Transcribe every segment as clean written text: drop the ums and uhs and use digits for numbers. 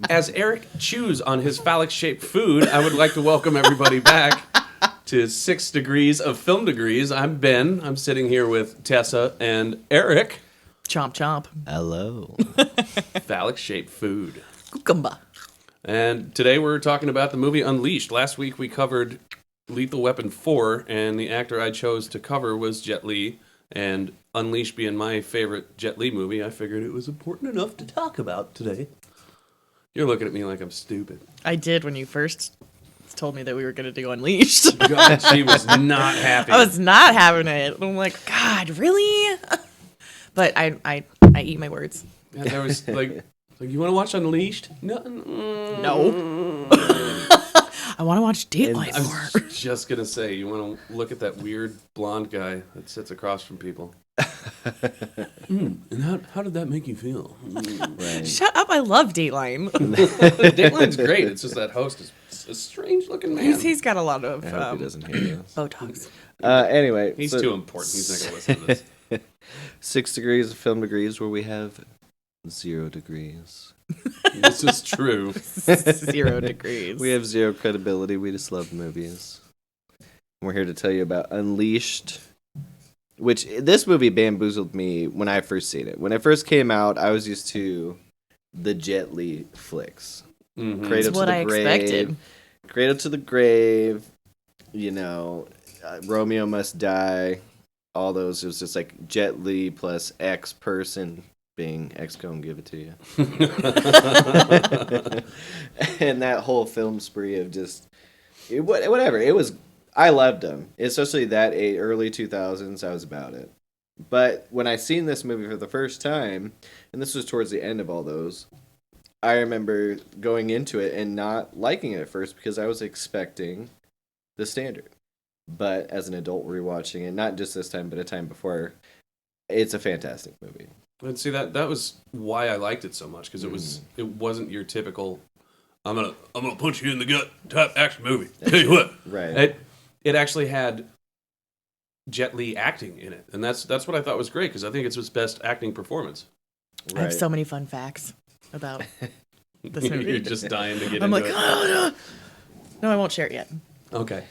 As Eric chews on his phallic-shaped food, I would like to welcome everybody back to 6 Degrees of Film Degrees. I'm Ben. I'm sitting here with Tessa and Eric. Chomp chomp. Hello. Phallic-shaped food. Cucumba. And today we're talking about the movie Unleashed. Last week we covered Lethal Weapon 4, and the actor I chose to cover was Jet Li. And Unleashed being my favorite Jet Li movie, I figured it was important enough to talk about today. You're looking at me like I'm stupid. I did when you first told me that we were going to do Unleashed. God, she was not happy. I was not having it. I'm like, God, really? But I eat my words. And there was like, you want to watch Unleashed? No. No. I want to watch Dateline I more. was just going to say, you want to look at that weird blonde guy that sits across from people. And how did that make you feel? Right. Shut up. I love Dateline. Dateline's great. It's just that host is a strange looking man. He's got a lot of I hope he doesn't hear this. Botox. Anyway. He's too important. He's not going to listen to this. 6 Degrees of Film Degrees, where we have 0 degrees. This is true. 0 degrees. We have 0 credibility. We just love movies. We're here to tell you about Unleashed, which this movie bamboozled me when I first seen it. When it first came out, I was used to the Jet Li flicks. Mm-hmm. Cradle That's what I expected. Cradle to the Grave, Romeo Must Die, all those. It was just like Jet Li plus X person being X gonna give it to you. And that whole film spree of just whatever. It was. I loved them, especially that early 2000s. I was about it. But when I seen this movie for the first time, and this was towards the end of all those, I remember going into it and not liking it at first because I was expecting the standard. But as an adult rewatching it, not just this time, but a time before, it's a fantastic movie. And see, that was why I liked it so much, because it wasn't your typical I'm gonna punch you in the gut type action movie. Tell you what, Right. It actually had Jet Li acting in it, and that's what I thought was great, because I think it's his best acting performance. I have so many fun facts about this movie. You're just dying to get I'm into like, it. oh, no, I won't share it yet. Okay.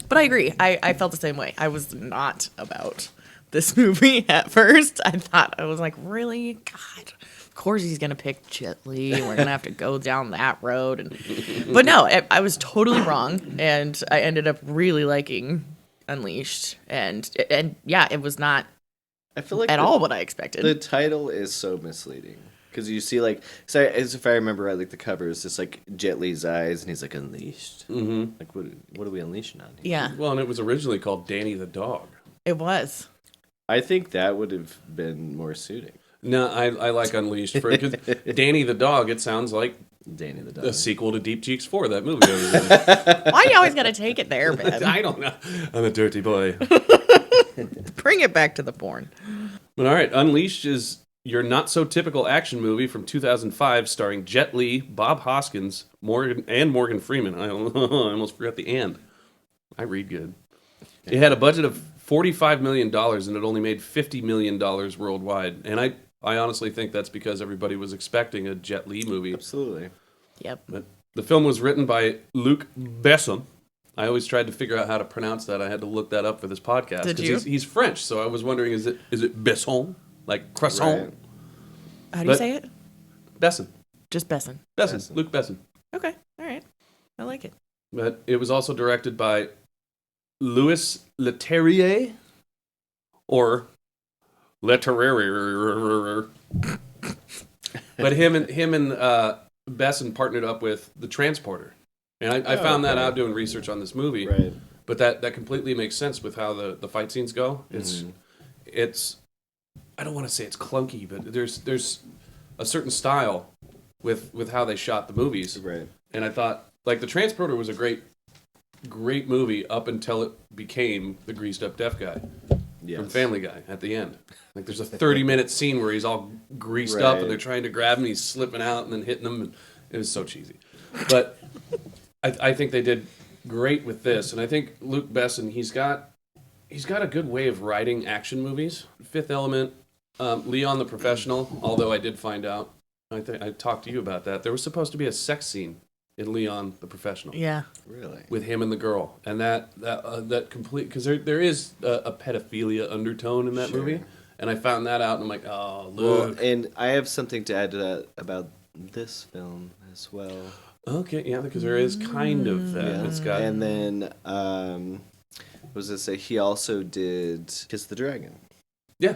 But I agree. I felt the same way. I was not about this movie at first. I was like, really? God. Of course he's going to pick Jet Li. We're going to have to go down that road. But no, I was totally wrong. And I ended up really liking Unleashed. And yeah, it was not I feel like at all what I expected. The title is so misleading. Because you see, as if I remember right, the cover is just like Jet Li's eyes, and he's like unleashed. Mm-hmm. Like, what are we unleashing on here? Yeah, Well, and it was originally called Danny the Dog. it was. I think that would have been more suiting. No, I like Unleashed because Danny the Dog. It sounds like Danny the Dog. a sequel to Deep Cheeks 4. That movie. Why you always got to take it there, Ben? I don't know. I'm a dirty boy. Bring it back to the porn. But all right, Unleashed is your not-so-typical action movie from 2005 starring Jet Li, Bob Hoskins, Morgan Freeman. I almost forgot the and. I read good. It had a budget of $45 million, and it only made $50 million worldwide. And I honestly think that's because everybody was expecting a Jet Li movie. Absolutely. Yep. But the film was written by Luc Besson. I always tried to figure out how to pronounce that. I had to look that up for this podcast. Did you? He's French, so I was wondering, is it Besson? Like croissant? Right. How do you say it? Besson. Just Besson. Besson. Luc Besson. Okay. All right. I like it. But it was also directed by Louis Leterrier, or Leterrier. But him and Besson partnered up with The Transporter. And I found that out doing research on this movie. Right. But that completely makes sense with how the fight scenes go. It's I don't want to say it's clunky, but there's a certain style with how they shot the movies. Right. And I thought, The Transporter was a great movie up until it became the greased up deaf guy from Family Guy at the end. There's a 30-minute scene where he's all greased up and they're trying to grab him, he's slipping out and then hitting them. And it was so cheesy. But I think they did great with this, and I think Luc Besson, he's got a good way of writing action movies. Fifth Element, Leon the Professional, although I did find out I talked to you about that. There was supposed to be a sex scene in Leon the Professional. Yeah. Really? With him and the girl, and that complete, because there is a pedophilia undertone in that Sure. movie, and I found that out, and I'm like, oh, Well, look. and I have something to add to that about this film as well. Okay, yeah, because there is kind of that. Yeah. It's got And then, what was I say? He also did Kiss the Dragon. yeah.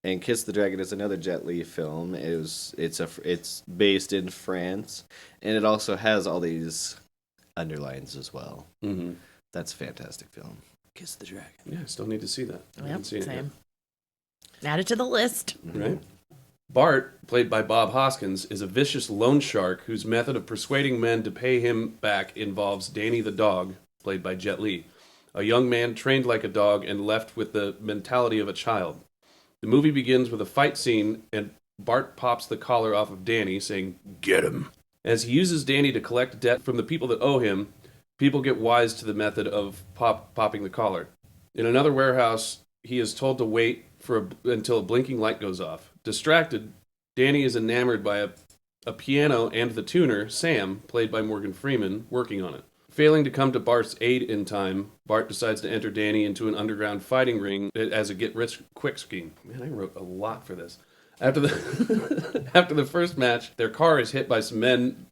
And Kiss the Dragon is another Jet Li film. It's based in France, and it also has all these underlines as well. Mm-hmm. That's a fantastic film. Kiss the Dragon. Yeah, I still need to see that. I Yep, haven't seen it yet. same. Add it to the list. Right? Bart, played by Bob Hoskins, is a vicious loan shark whose method of persuading men to pay him back involves Danny the dog, played by Jet Li, a young man trained like a dog and left with the mentality of a child. The movie begins with a fight scene, and Bart pops the collar off of Danny, saying, "Get him." As he uses Danny to collect debt from the people that owe him, people get wise to the method of popping the collar. In another warehouse, he is told to wait until a blinking light goes off. Distracted, Danny is enamored by a piano and the tuner, Sam, played by Morgan Freeman, working on it. Failing to come to Bart's aid in time, Bart decides to enter Danny into an underground fighting ring as a get-rich-quick scheme. Man, I wrote a lot for this. After the first match, their car is hit by some men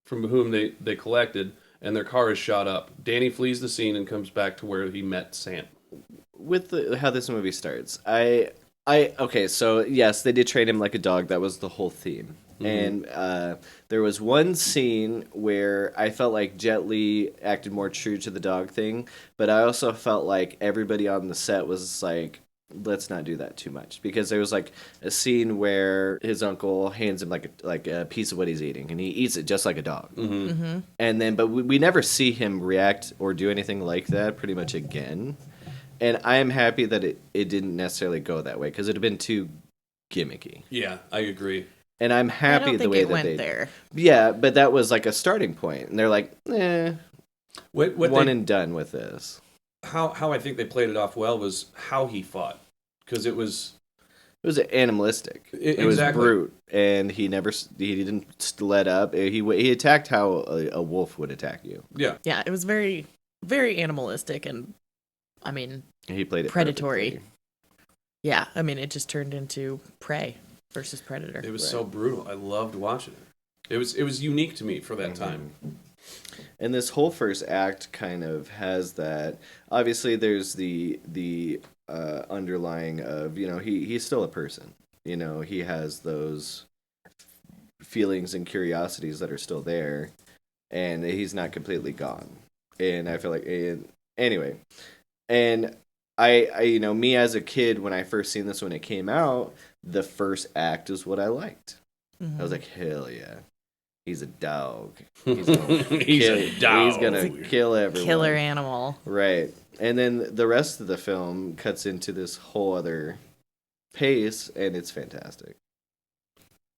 from whom they collected, and their car is shot up. Danny flees the scene and comes back to where he met Sam. With how this movie starts, okay, so yes, they did train him like a dog. That was the whole theme. Mm-hmm. And there was one scene where I felt like Jet Li acted more true to the dog thing, but I also felt like everybody on the set was like, let's not do that too much, because there was like a scene where his uncle hands him like a piece of what he's eating, and he eats it just like a dog. Mm-hmm. Mm-hmm. And then, but we never see him react or do anything like that pretty much again. And I am happy that it didn't necessarily go that way, because it would have been too gimmicky. Yeah, I agree. And I'm happy the way that went they there. Yeah, but that was like a starting point, and they're like, What and done with this. How I think they played it off well was how he fought, because it was animalistic. It was exactly. brute, and he didn't let up. He attacked how a wolf would attack you. Yeah. Yeah, it was very, very animalistic, and I mean, He played it predatory. perfectly. Yeah, I mean, it just turned into prey versus predator. It was so brutal. I loved watching it. It was unique to me for that time. And this whole first act kind of has that. Obviously, there's the underlying of, he's still a person. He has those feelings and curiosities that are still there, and he's not completely gone. And I feel like, anyway, and I me as a kid, when I first seen this when it came out, the first act is what I liked. Mm-hmm. I was like, hell yeah. He's a dog. He's a dog. He's gonna kill everyone. Killer animal. Right. And then the rest of the film cuts into this whole other pace, and it's fantastic.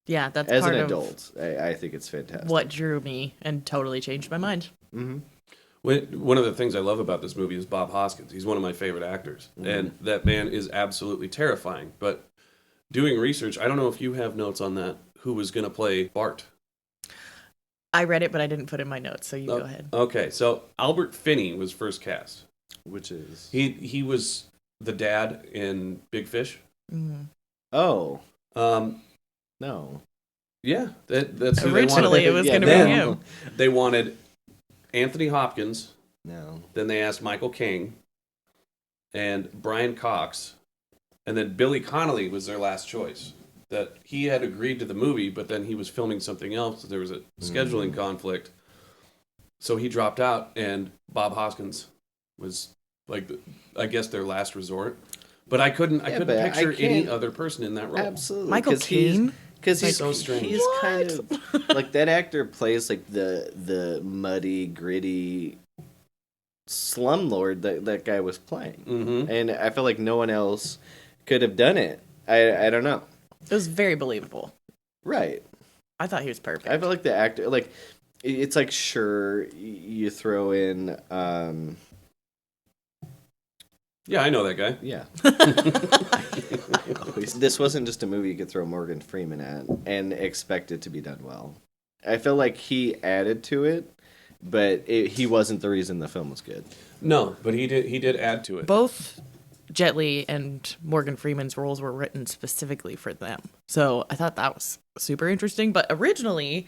Yeah, that's As part an of adult, I think it's fantastic. what drew me and totally changed my mind. Mm-hmm. One of the things I love about this movie is Bob Hoskins. He's one of my favorite actors, and that man is absolutely terrifying. But doing research, I don't know if you have notes on that. Who was going to play Bart? I read it, but I didn't put in my notes, so you go ahead. Okay, so Albert Finney was first cast. Which is He was the dad in Big Fish. Mm-hmm. no. Yeah, that's who Originally, it was going to be him. They wanted Anthony Hopkins. No. Then they asked Michael Caine and Brian Cox, and then Billy Connolly was their last choice. That he had agreed to the movie, but then he was filming something else. There was a scheduling conflict, so he dropped out. And Bob Hoskins was like, I guess, their last resort. But I couldn't picture any other person in that role. Absolutely. Michael Caine? Because he's so strange. He's kind of like that actor plays like the muddy, gritty slumlord that guy was playing, and I feel like no one else could have done it. I don't know. It was very believable. Right. I thought he was perfect. I feel like the actor, like, it's like, sure, you throw in, Yeah, I know that guy. yeah. this wasn't just a movie you could throw Morgan Freeman at and expect it to be done well. I feel like he added to it, but he wasn't the reason the film was good. No, but he did add to it. Both Jet Li and Morgan Freeman's roles were written specifically for them. So I thought that was super interesting. But originally,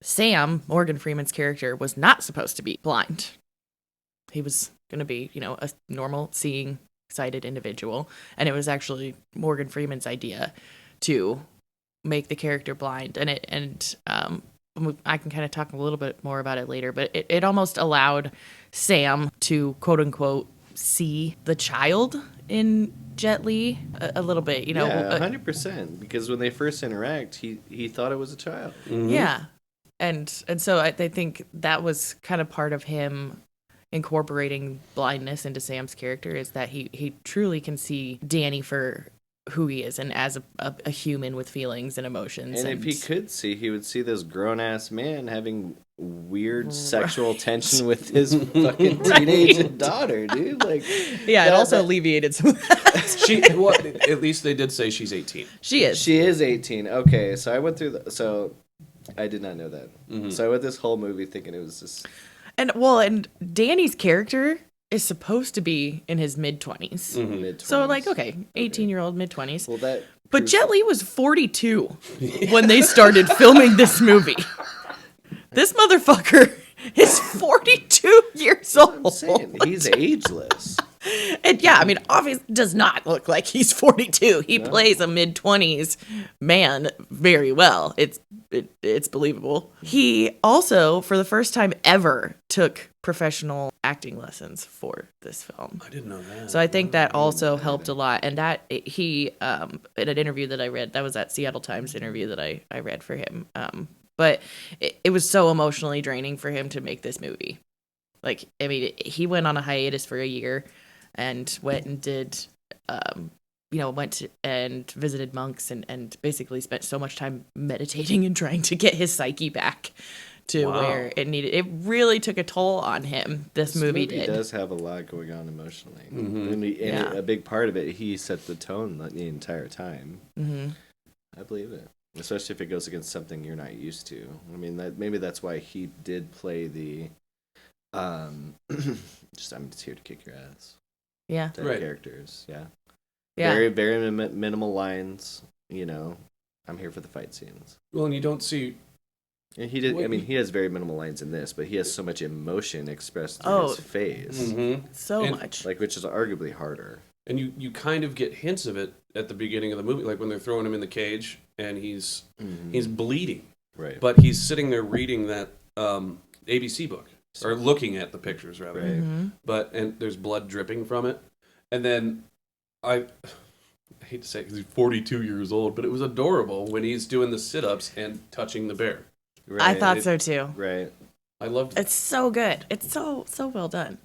Sam, Morgan Freeman's character, was not supposed to be blind. He was going to be, a normal seeing, sighted individual. And it was actually Morgan Freeman's idea to make the character blind. And I can kind of talk a little bit more about it later, but it almost allowed Sam to, quote unquote, see the child in Jet Li a little bit, Yeah, 100%. Because when they first interact, he thought it was a child. Mm-hmm. Yeah. And so I think that was kind of part of him incorporating blindness into Sam's character, is that he truly can see Danny for who he is and as a human with feelings and emotions. And if he could see, he would see this grown-ass man having weird sexual tension with his fucking teenage daughter, dude. Like, yeah, it also alleviated some of that. At least they did say she's 18. She is. She is 18. Okay, so I went through so I did not know that. Mm-hmm. So I went this whole movie thinking it was just... And Danny's character is supposed to be in his mid-20s. Mm-hmm. Mid-20s. So, 18-year-old, mid-20s. Well, that... But Jet Li was 42 when they started filming this movie. This motherfucker is 42 years old. I'm saying, he's ageless. And yeah, I mean, obviously does not look like he's 42. He plays a mid-20s man very well. It's believable. He also, for the first time ever, took professional acting lessons for this film. I didn't know that. So I think that also helped a lot. And that he, in an interview that I read, that was that Seattle Times interview that I read for him. But it was so emotionally draining for him to make this movie. Like, I mean, he went on a hiatus for a year and went and did, and visited monks and basically spent so much time meditating and trying to get his psyche back to where it needed. It really took a toll on him. This movie did. Does have a lot going on emotionally. Mm-hmm. And a big part of it, he set the tone the entire time. Mm-hmm. I believe it. Especially if it goes against something you're not used to. I mean, maybe that's why he did play the, I'm just here to kick your ass. Yeah. Type Right. characters. Yeah. Yeah. Very, very minimal lines. I'm here for the fight scenes. Well, and you don't see... And he did. I mean, he has very minimal lines in this, but he has so much emotion expressed through his face, Mm-hmm. So And- much. which is arguably harder. And you kind of get hints of it at the beginning of the movie, like when they're throwing him in the cage and he's bleeding, Right. but he's sitting there reading that ABC book, or looking at the pictures rather. Right. And there's blood dripping from it, and then I hate to say it because he's 42 years old, but it was adorable when he's doing the sit-ups and touching the bear. Right. I thought so too. Right. I loved it. It's so good. It's so well done.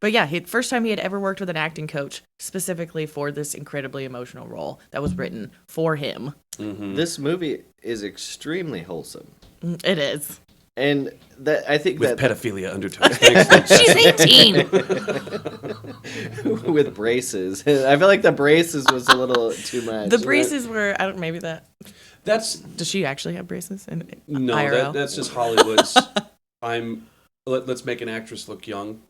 But yeah, first time he had ever worked with an acting coach specifically for this incredibly emotional role that was written for him. Mm-hmm. This movie is extremely wholesome, It is. and that I think With that pedophilia undertones. Thanks. She's 18. with braces, I feel like the braces was a little too much. The braces were, I don't, maybe that. That's Does she actually have braces? In no, IRL? that's just Hollywood's. Let's make an actress look young.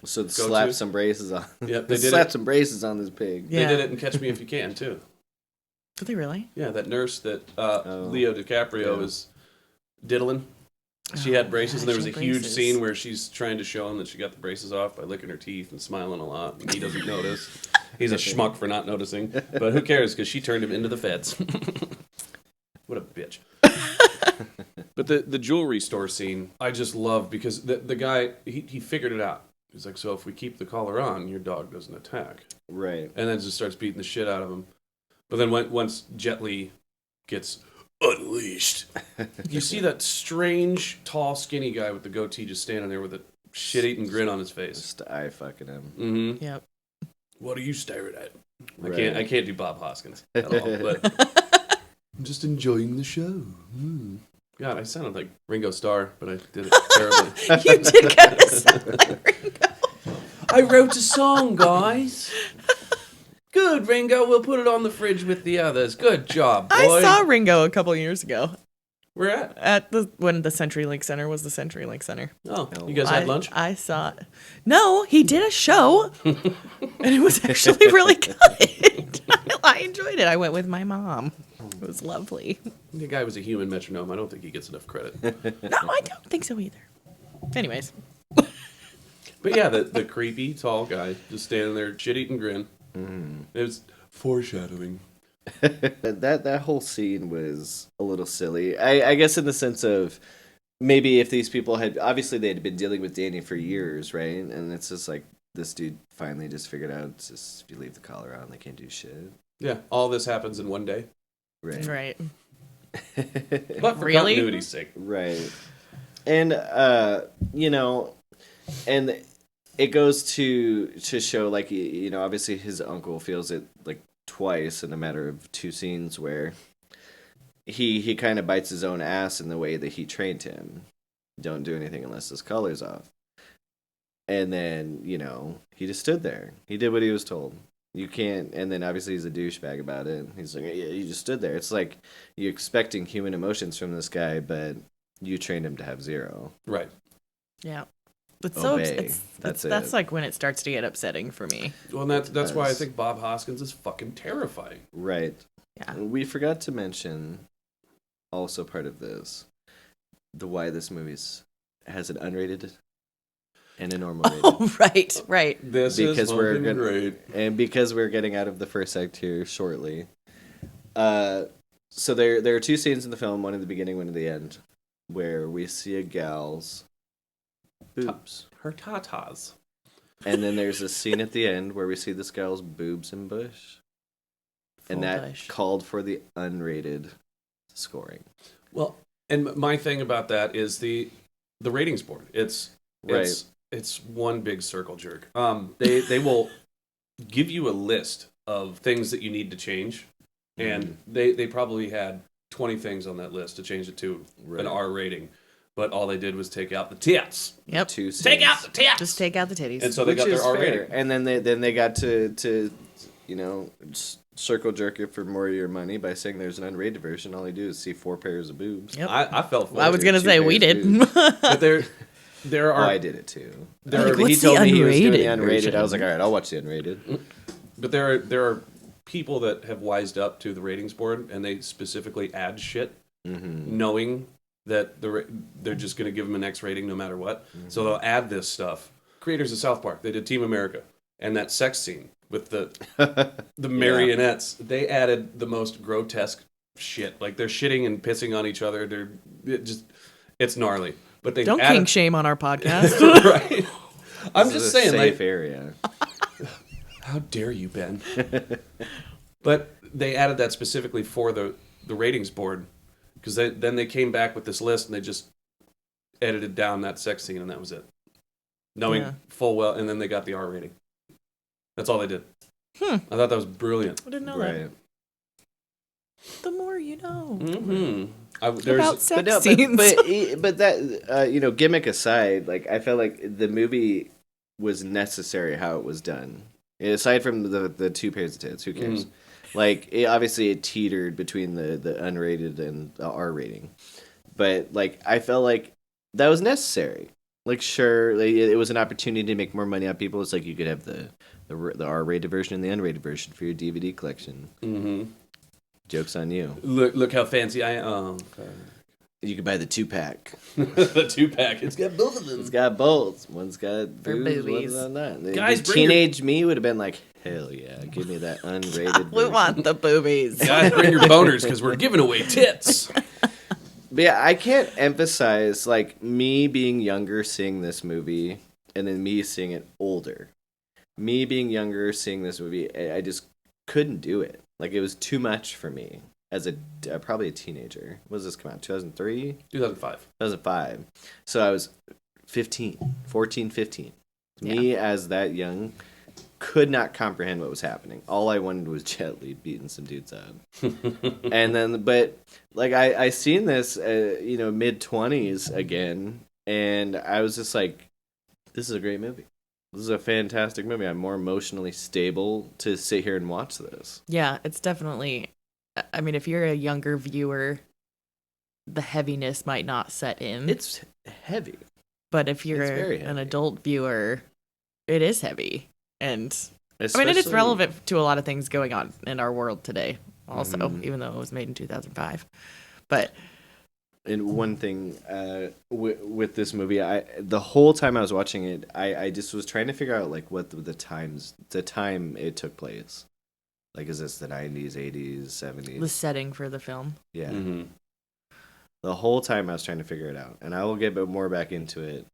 So slap to. some braces on. Yep, they did slap it. some braces on this pig. Yeah. They did it in Catch Me If You Can too. Did they really? Yeah, that nurse that Leo DiCaprio is diddling. She had braces, and there was a huge braces. scene where she's trying to show him that she got the braces off by licking her teeth and smiling a lot, and he doesn't notice. He's a schmuck for not noticing, but who cares? Because she turned him into the feds. What a bitch. But the jewelry store scene, I just love because the guy he figured it out. He's like, so if we keep the collar on, your dog doesn't attack. Right. And then just starts beating the shit out of him. But then once Jet Li gets unleashed, you see that strange, tall, skinny guy with the goatee just standing there with a shit-eating grin on his face. Just eye fucking him. Mm-hmm. Yep. What are you staring at? Right. I can't do Bob Hoskins at all. But I'm just enjoying the show. God, I sounded like Ringo Starr, but I did it terribly. You did kind of sound like Ringo. I wrote a song, guys. Good, Ringo. We'll put it on the fridge with the others. Good job, boy. I saw Ringo a couple years ago Where at? when the CenturyLink Center was the CenturyLink Center. Oh, you guys had lunch? I saw it. No, he did a show, and it was actually really good. I enjoyed it. I went with my mom. It was lovely. The guy was a human metronome. I don't think he gets enough credit. No, I don't think so either. Anyways. But yeah, the creepy tall guy just standing there, shit-eating grin. It was foreshadowing. That whole scene was a little silly. I guess in the sense of maybe if these people had obviously they had been dealing with Danny for years, right? And it's just like this dude finally just figured out it's just if you leave the collar on, they can't do shit. Yeah, all this happens in one day. Right. But for Really? continuity's sake. Right. And and it goes to show like obviously his uncle feels it like twice in a matter of 2 scenes where he kind of bites his own ass in the way that he trained him. Don't do anything unless his collar's off. And then, he just stood there. He did what he was told. You can't, and then obviously he's a douchebag about it. He's like, yeah, you just stood there. It's like you're expecting human emotions from this guy, but you trained him to have 0. Right. Yeah. It's Obey. That's like when it starts to get upsetting for me. Well, and that's why I think Bob Hoskins is fucking terrifying. Right. Yeah. We forgot to mention, also part of this, why this movie has an unrated and a normal rating. Oh, right. This is fucking great. And because we're getting out of the first act here shortly. So there are 2 scenes in the film, one in the beginning, one in the end, where we see a gal's boobs. Her tatas. And then there's a scene at the end where we see this gal's boobs and bush. And that bush. called for the unrated scoring. Well, and my thing about that is the ratings board. It's one big circle jerk. They will give you a list of things that you need to change, and they probably had 20 things on that list to change it to an R rating, but all they did was take out the tits. Yep. 2 scenes. Take out the tits. Just take out the titties. And so they got their R rating. And then they got to circle jerk it for more of your money by saying there's an unrated version. All they do is see 4 pairs of boobs. Yep. I fell for I was gonna 2 say we pairs of did. boobs. But there are. I did it too. Like, He what's told the me he was doing the unrated unrated. version? I was like, all right, I'll watch the unrated. But there are people that have wised up to the ratings board, and they specifically add shit, knowing that they're just going to give them an X rating no matter what. So they'll add this stuff. Creators of South Park, they did Team America, and that sex scene with the marionettes. They added the most grotesque shit. Like they're shitting and pissing on each other. It's gnarly. But they Don't added, kink shame on our podcast. right. I'm just saying, safe area. How dare you, Ben? But they added that specifically for the ratings board, because then they came back with this list and they just edited down that sex scene and that was it, knowing full well. And then they got the R rating. That's all they did. I thought that was brilliant. I didn't know Right. that. The more you know. About sex scenes. But that gimmick aside, like I felt like the movie was necessary how it was done. Aside from the 2 pairs of tits, who cares? Like obviously it teetered between the unrated and the R rating, but like I felt like that was necessary. Like sure, like, it was an opportunity to make more money on people. It's like you could have the R rated version and the unrated version for your DVD collection. Joke's on you. Look how fancy I am. Oh, okay. You could buy the 2-pack. The 2-pack. It's got both of them. It's got both. One's got For boobs, boobies. one's not. Guys, The teenage me would have been like, hell yeah, give me that unrated We version. want the boobies. Guys, bring your boners because we're giving away tits. But yeah, I can't emphasize like me being younger seeing this movie and then me seeing it older. Me being younger seeing this movie, I just couldn't do it. Like it was too much for me as probably a teenager. When does this come out? 2003? 2005. 2005. So I was 14, 15. Me as that young could not comprehend what was happening. All I wanted was Jet Li beating some dudes up. And then, but like I seen this, mid 20s again, and I was just like, this is a great movie. This is a fantastic movie. I'm more emotionally stable to sit here and watch this. Yeah, it's definitely. I mean, if you're a younger viewer, the heaviness might not set in. It's heavy. But if you're It's very an heavy. adult viewer, it is heavy. And I mean, it is Especially- relevant to a lot of things going on in our world today, also, even though it was made in 2005. But And one thing with this movie, the whole time I was watching it, I just was trying to figure out like what the time it took place. Like, is this the 90s, 80s, 70s? the setting for the film. Yeah. Mm-hmm. The whole time I was trying to figure it out, and I will get more back into it.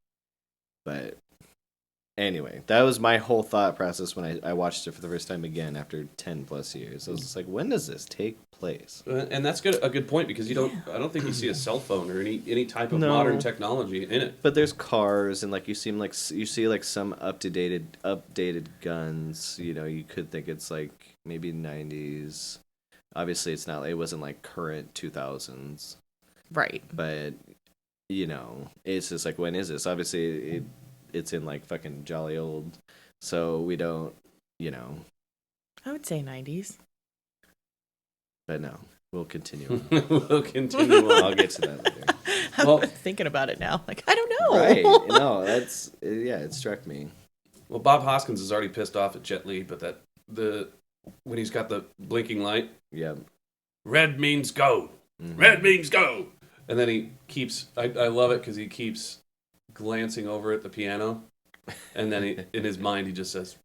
But anyway, that was my whole thought process when I watched it for the first time again after 10 plus years. I was just like, when does this take place? And that's a good point because I don't think you see a cell phone or any type of No. modern technology in it. But there's cars, and like you see like some updated guns. You know, you could think it's like maybe 90s. Obviously, it's not. It wasn't like current 2000s. Right. But you know, it's just like, when is this? Obviously, it's in like fucking jolly old, so we don't, you know. I would say 90s. But no, we'll continue. We'll continue on. I'll get to that later. I'm Well- thinking about it now. Like, I don't know. Right? No, it struck me. Well, Bob Hoskins is already pissed off at Jet Li, but when he's got the blinking light, Yeah. red means go. Mm-hmm. Red means go. And then he keeps, I love it because he keeps glancing over at the piano. And then in his mind, he just says,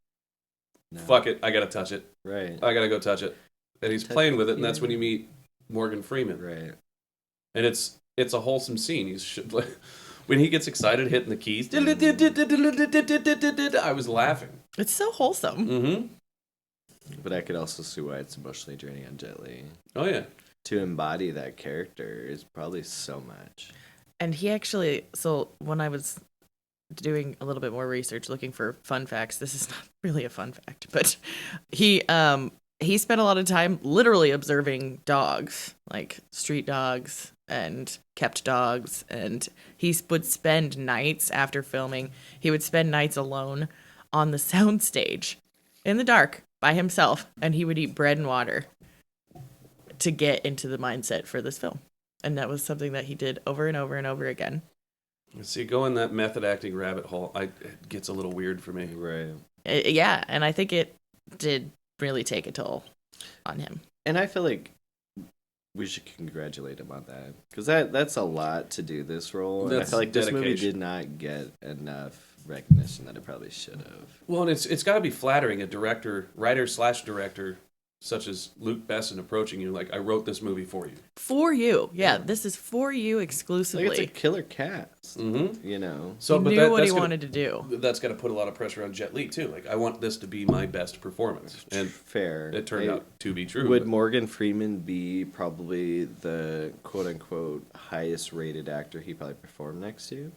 No. fuck it, I got to touch it. Right. I got to go touch it. And he's Touch playing with it, the and that's when you piano. meet Morgan Freeman. Right. And it's a wholesome scene. When he gets excited hitting the keys, I was laughing. It's so wholesome. Mm-hmm. But I could also see why it's emotionally draining on Jet Li. Oh, yeah. To embody that character is probably so much. And he actually, so when I was doing a little bit more research looking for fun facts, this is not really a fun fact, but he spent a lot of time literally observing dogs, like street dogs and kept dogs, and he would spend nights after filming, he would spend nights alone on the soundstage in the dark by himself, and he would eat bread and water to get into the mindset for this film. And that was something that he did over and over and over again. See, going that method acting rabbit hole, it gets a little weird for me. Right. Yeah, and I think it did really take a toll on him. And I feel like we should congratulate him on that, because that's a lot to do this role. And I That's feel like this movie dedication. did not get enough recognition that it probably should have. Well, and it's got to be flattering, a writer/director such as Luke Besson approaching you like, I wrote this movie for you. For you. Yeah, this is for you Like, exclusively. it's a killer cast. Mm-hmm. You know. So, he but knew what that's he gonna- wanted to do. That's got to put a lot of pressure on Jet Li too. Like, I want this to be my best performance, and Fair. it turned out to be true. Would but- Morgan Freeman be probably the quote unquote highest rated actor he probably performed next to?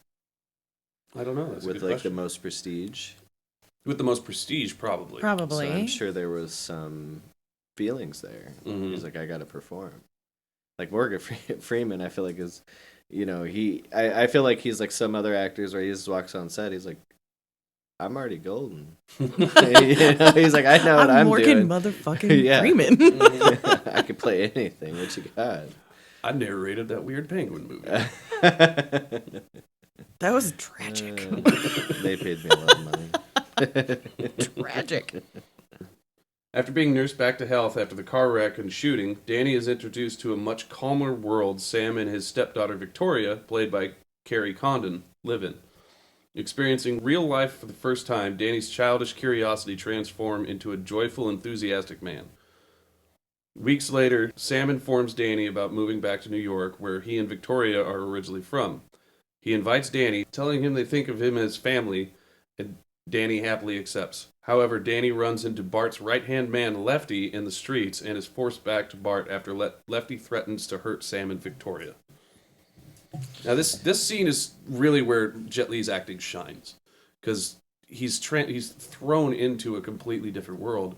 I don't know. That's a With good like question. the most prestige? With the most prestige, probably. Probably. So I'm sure there was some feelings there. Mhm. He's like, I got to perform. Like Morgan Freeman, I feel like is, you know, I feel like he's like some other actors where he just walks on set. He's like, I'm already golden. You know, he's like, I know what I'm Morgan doing. motherfucking Yeah. Freeman. I could play anything. What you got? I narrated that weird penguin movie. That was tragic. They paid me a lot of money. Tragic. After being nursed back to health after the car wreck and shooting, Danny is introduced to a much calmer world Sam and his stepdaughter Victoria, played by Carrie Condon, live in. Experiencing real life for the first time, Danny's childish curiosity transforms into a joyful, enthusiastic man. Weeks later, Sam informs Danny about moving back to New York, where he and Victoria are originally from. He invites Danny, telling him they think of him as family, and Danny happily accepts. However, Danny runs into Bart's right-hand man, Lefty, in the streets and is forced back to Bart after Lefty threatens to hurt Sam and Victoria. Now, this scene is really where Jet Li's acting shines, because he's thrown into a completely different world,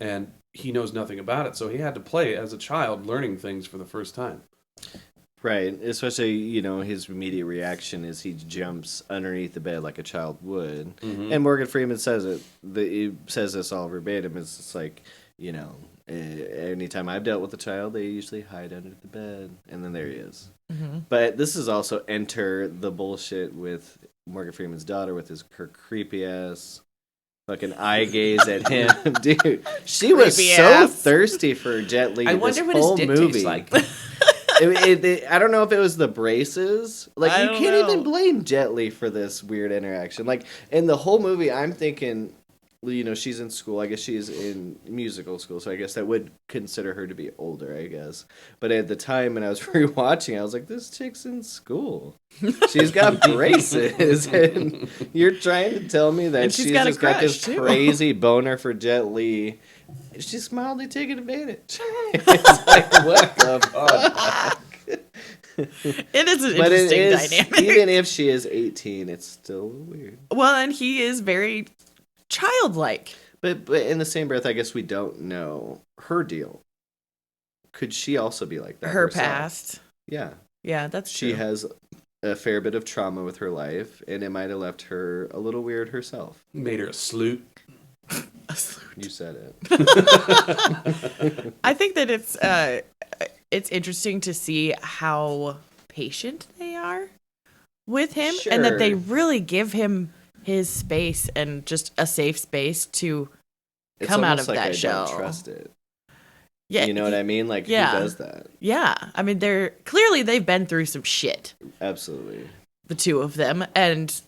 and he knows nothing about it, so he had to play as a child, learning things for the first time. Right, especially, his immediate reaction is he jumps underneath the bed like a child would. Mm-hmm. And Morgan Freeman says it. He says this all verbatim. It's just like, anytime I've dealt with a child, they usually hide under the bed. And then there he is. Mm-hmm. But this is also enter the bullshit with Morgan Freeman's daughter with her creepy-ass fucking eye gaze at him. Dude, she was Creepy so ass. thirsty for Jet Li I this wonder what his whole dick movie. tastes like. I don't know if it was the braces. Like, I you don't can't know. even blame Jet Li for this weird interaction. Like, in the whole movie, I'm thinking, she's in school. I guess she's in musical school, so I guess that would consider her to be older, I guess. But at the time when I was rewatching, I was like, this chick's in school. She's got braces, and you're trying to tell me that And she's she's got a just got this crush, too. crazy boner for Jet Li. She's mildly taking advantage. It's like, what the fuck? It is an But it interesting is, dynamic. even if she is 18, it's still weird. Well, and he is very childlike. But in the same breath, I guess we don't know her deal. Could she also be like that? Her herself? past. Yeah. Yeah, that's true. She has a fair bit of trauma with her life, and it might have left her a little weird herself. Made her a sloot. A salute. You said it. I think that it's interesting to see how patient they are with him, and that they Sure. really give him his space and just a safe space to It's come out almost of like that I shell. don't trust it. Yeah, You know what I mean? Like, yeah. who does that? Yeah, I mean, they've been through some shit, Absolutely. the two of them, and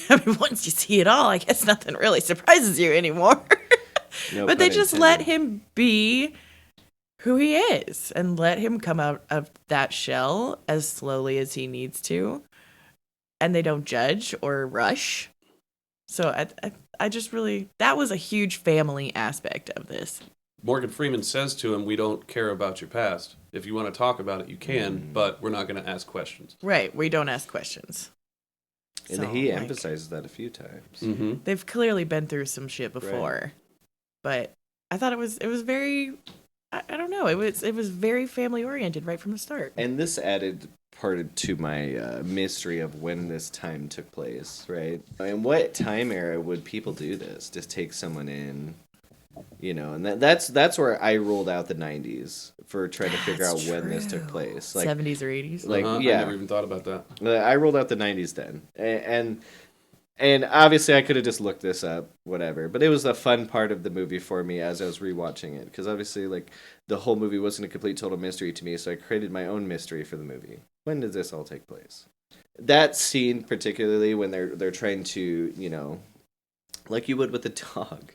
I mean, once you see it all, I guess nothing really surprises you anymore. No But they pun just intended. let him be who he is and let him come out of that shell as slowly as he needs to, and they don't judge or rush. So I just really, that was a huge family aspect of this. Morgan Freeman says to him, "We don't care about your past. If you want to talk about it, you can, but we're not going to ask questions." Right, we don't ask questions. And So, he like, emphasizes that a few times. Mm-hmm. they've clearly been through some shit before, but I thought it was very, I don't know, it was very family oriented right from the start. And this added part to my mystery of when this time took place, right? In what time era would people do this? Just take someone in, and that's where I ruled out the 90s for trying to figure out That's when this true. took place. Like, 70s or 80s. like, I yeah. never even thought about that. I ruled out the 90s then. And obviously I could have just looked this up, whatever. But it was a fun part of the movie for me as I was rewatching it. Because obviously, like, the whole movie wasn't a complete total mystery to me. So I created my own mystery for the movie. When did this all take place? That scene, particularly when they're trying to, like you would with a dog.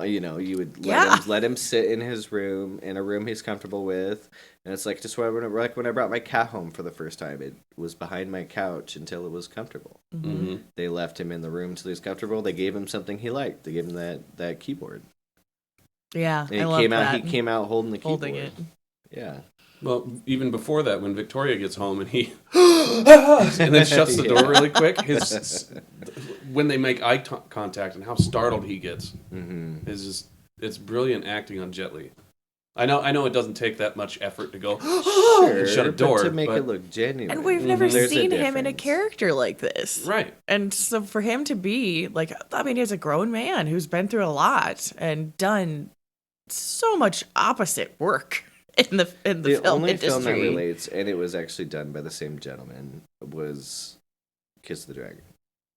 You would let him sit in his room, in a room he's comfortable with. And it's like just when I brought my cat home for the first time. It was behind my couch until it was comfortable. Mm-hmm. They left him in the room until he was comfortable. They gave him something he liked. They gave him that keyboard. Yeah, And I love that. He came out holding the keyboard. Holding it. Yeah. Well, even before that, when Victoria gets home and he and then shuts the door really quick, when they make eye contact and how startled he gets Mm-hmm. is just, it's brilliant acting on Jet Li. I know it doesn't take that much effort to go and shut a door, but to make but- it look genuine. And we've never There's a seen him in a difference. character like this. right. And so for him to be like, I mean, he's a grown man who's been through a lot and done so much opposite work in the The film only industry. film that relates, and it was actually done by the same gentleman, was Kiss the Dragon.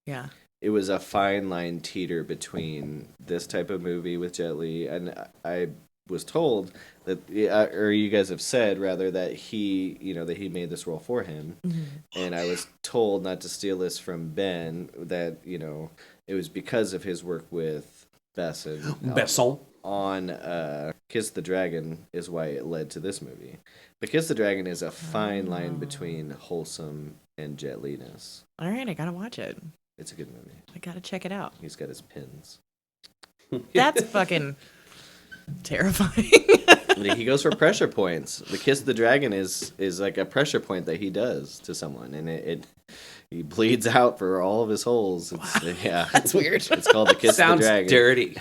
Yeah. It was a fine line teeter between this type of movie with Jet Li, and I was told that, or you guys have said rather, that he made this role for him, and I was told, not to steal this from Ben, that it was because of his work with Besson. on Kiss the Dragon is why it led to this movie. But Kiss the Dragon is a fine line between wholesome and Jet Li-ness. All right, I gotta watch it. It's a good movie. I gotta check it out. He's got his pins. That's fucking terrifying. He goes for pressure points. The Kiss the Dragon is like a pressure point that he does to someone, and he bleeds out for all of his holes. Yeah, That's weird. It's called the Kiss Sounds the Dragon. dirty.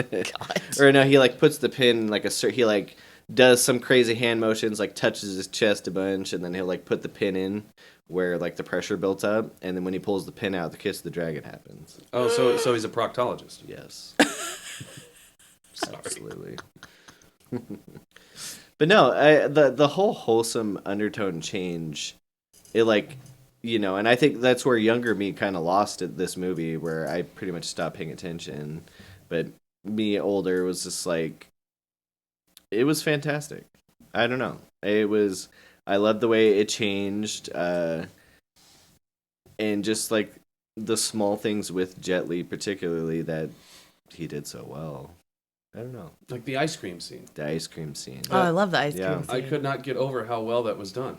God. Or no, he like puts the pin like he like does some crazy hand motions, like touches his chest a bunch, and then he'll like put the pin in where like the pressure built up, and then when he pulls the pin out, the kiss of the dragon happens. Oh, so he's a proctologist. Yes. Absolutely. But no, the whole wholesome undertone change, it like, you know, and I think that's where younger me kind of lost at this movie, where I pretty much stopped paying attention. But me older was just like, it was fantastic. I don't know. I loved the way it changed, and just like the small things with Jet Li, particularly, that he did so well. I don't know. Like the ice cream scene. The ice cream scene. Oh, I love the ice Yeah. cream scene. I could not get over how well that was done.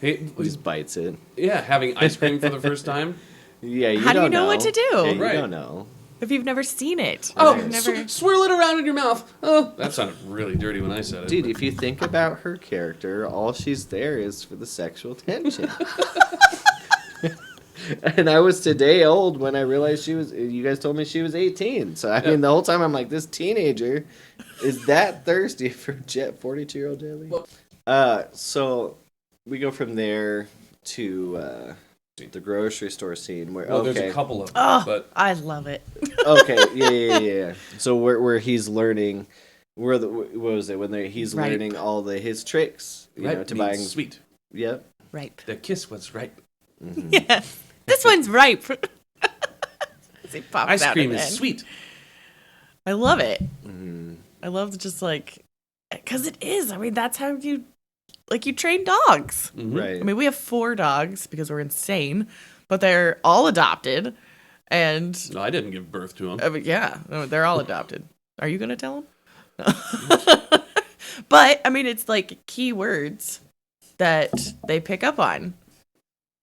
He Just bites it. Yeah, having ice cream for the first time. Yeah, you How do don't you know what to do? Yeah, you Right. don't know. If you've never seen it. Oh, You've never... swirl it around in your mouth. Oh, that sounded really dirty when I said it. Dude, if you think about her character, all she's there is for the sexual tension. And I was today old when I realized you guys told me she was 18. So, I mean, the whole time I'm like, this teenager is that thirsty for 42-year-old Jelly? So, we go from there to the grocery store scene where, Well, there's a couple of them, Oh, but I love it. Okay, yeah. So where he's learning, what was it when he's Ripe. learning all his tricks, you know, ripe to means buying. sweet. Yep. Ripe. The kiss was ripe. Yes. This one's ripe. He pops Ice out cream at the is end. sweet. I love it. Mm-hmm. I love just like, because it is. I mean, that's how you train dogs. Mhm. Right. I mean, we have 4 dogs because we're insane, but they're all adopted. And No, I didn't give birth to him. I mean, yeah, no, they're all adopted. Are you going to tell them? But, I mean, it's like key words that they pick up on.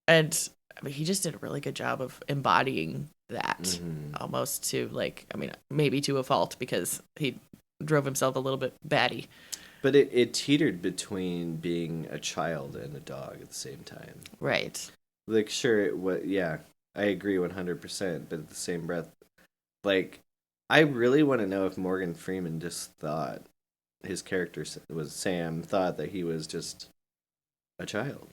And, I mean, he just did a really good job of embodying that Mm-hmm. almost to, like, I mean, maybe to a fault because he drove himself a little bit batty. But it teetered between being a child and a dog at the same time. Right. Like, sure, yeah, I agree 100%, but at the same breath, like, I really want to know if Morgan Freeman just thought his character was Sam, thought that he was just a child.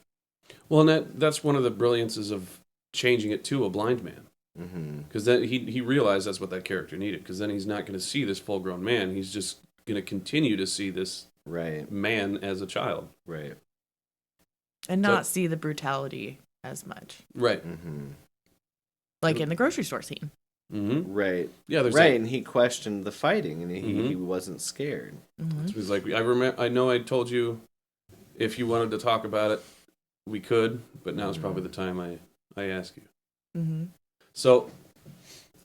Well, and that's one of the brilliances of changing it to a blind man. Mm-hmm. Because then he realized that's what that character needed. Because then he's not going to see this full-grown man. He's just going to continue to see this Right. man as a child. Right. And not see the brutality as much. Right. Mm-hmm. Like in the grocery store scene. Mm-hmm. Right. Yeah, there's Right, and he questioned the fighting, and he Mhm. wasn't scared. Mm-hmm. He's like, I know I told you if you wanted to talk about it, we could, but now's probably the time I ask you. Mm-hmm. So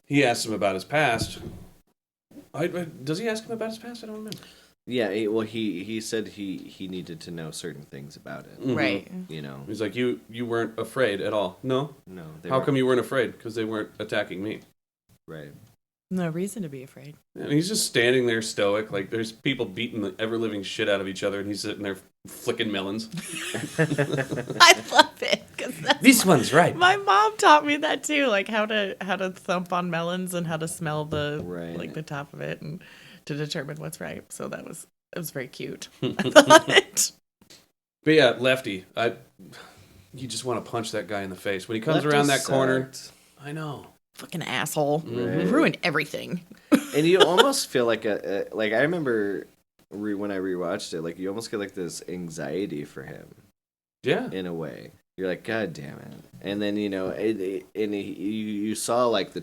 he asked him about his past. Does he ask him about his past? I don't remember. Yeah, he said he needed to know certain things about it. Mhm. Right. You know, He's like, you weren't afraid at all. No. no. How come you weren't afraid? Because they weren't attacking me. Right. No reason to be afraid. And he's just standing there stoic, like there's people beating the ever living shit out of each other, and he's sitting there flicking melons. I love it. 'Cause that's This one's right. my mom taught me that too, like how to thump on melons and how to smell the Right. like the top of it and to determine what's ripe. So it was very cute. I thought. But yeah, Lefty, you just want to punch that guy in the face when he comes around that corner. I know. Fucking asshole. Right. Ruined everything. And you almost feel like like I remember when I rewatched it, like you almost get like this anxiety for him Yeah. in a way. You're like, God damn it! And then you know, you saw like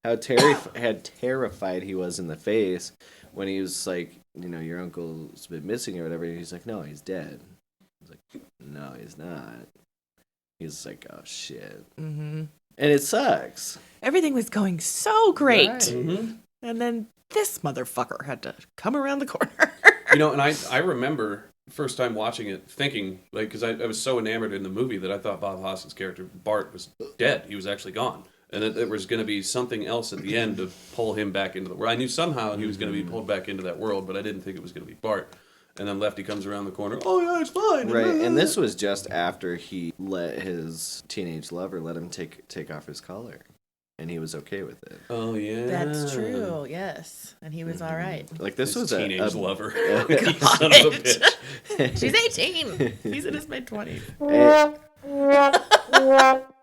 how terrified he was in the face when he was like, you know, your uncle's been missing or whatever. And he's like, no, he's dead. He's like, no, he's not. He's like, oh shit. Mm-hmm. And it sucks. Everything was going so great, Right. Mm-hmm. and then this motherfucker had to come around the corner. You know, and I remember first time watching it thinking, like, because I was so enamored in the movie that I thought Bob Hoskins' character, Bart, was dead. He was actually gone. And that there was going to be something else at the end to pull him back into the world. I knew somehow he was going to be pulled back into that world, but I didn't think it was going to be Bart. And then Lefty comes around the corner. Oh, yeah, it's fine. Right, and this was just after he let his teenage lover let him take off his collar. and he was okay with it. Oh yeah, That's true. Yes, and he was all right. Like this was teenage a lover. You son of a bitch. She's 18. He's in his mid-20s.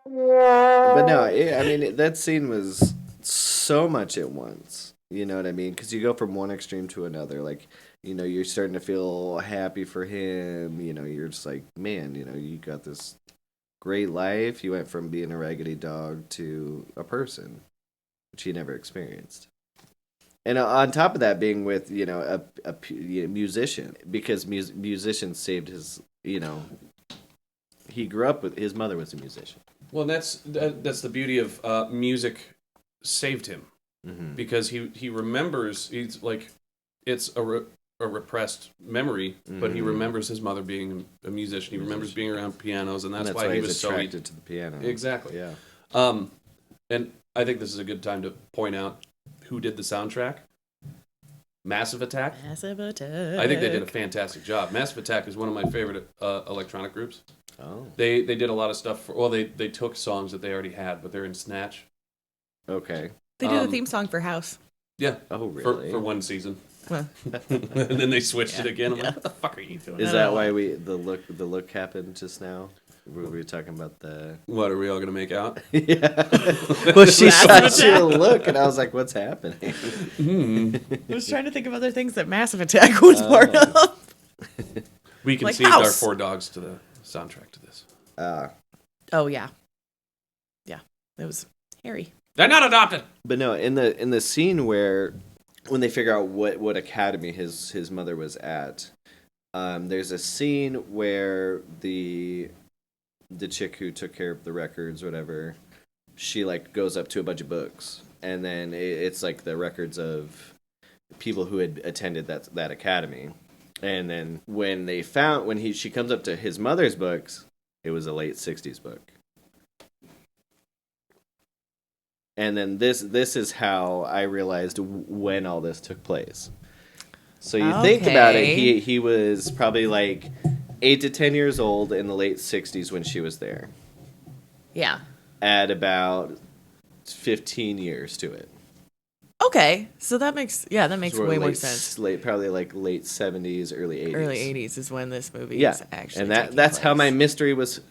But no, I mean that scene was so much at once. You know what I mean? Because you go from one extreme to another. Like, you know, you're starting to feel happy for him. You know, you're just like, man, you know, you got this great life. You went from being a raggedy dog to a person, which he never experienced. And on top of that, being with, you know, a musician, because musicians saved his, you know, he grew up with, his mother was a musician. Well, that's the beauty of music saved him, because he remembers, he's like, it's a repressed memory, but he remembers his mother being a musician. He remembers being around pianos, and that's why he was attracted to the piano. Exactly. Yeah. And I think this is a good time to point out who did the soundtrack. Massive Attack. Massive Attack. I think they did a fantastic job. Massive Attack is one of my favorite electronic groups. Oh. They did a lot of stuff for, well, they took songs that they already had, but they're in Snatch. Okay. They did the theme song for House. Yeah. Oh, really? For one season. Well, And then they switched it again. I'm like, what the fuck are you doing? Is that why the look happened just now? We were talking about the... What, are we all going to make out? Yeah. Well, she Massive shot you a look, and I was like, what's happening? I was trying to think of other things that Massive Attack was part of. We Like conceived our House. 4 dogs to the soundtrack to this. Oh, yeah. Yeah. It was hairy. They're not adopted! But no, in the scene where... when they figure out what academy his mother was at, there's a scene where the chick who took care of the records, whatever, she like goes up to a bunch of books, and then it's like the records of people who had attended that academy, and then when she comes up to his mother's books, it was a late '60s book. And then this is how I realized when all this took place. So you think about it, he was probably like 8 to 10 years old in the late 60s when she was there. Yeah. Add about 15 years to it. Okay. So that makes So way more sense. Probably like late 70s, early 80s. Early 80s is when this movie Yeah. is actually And taking that's how place. my mystery was.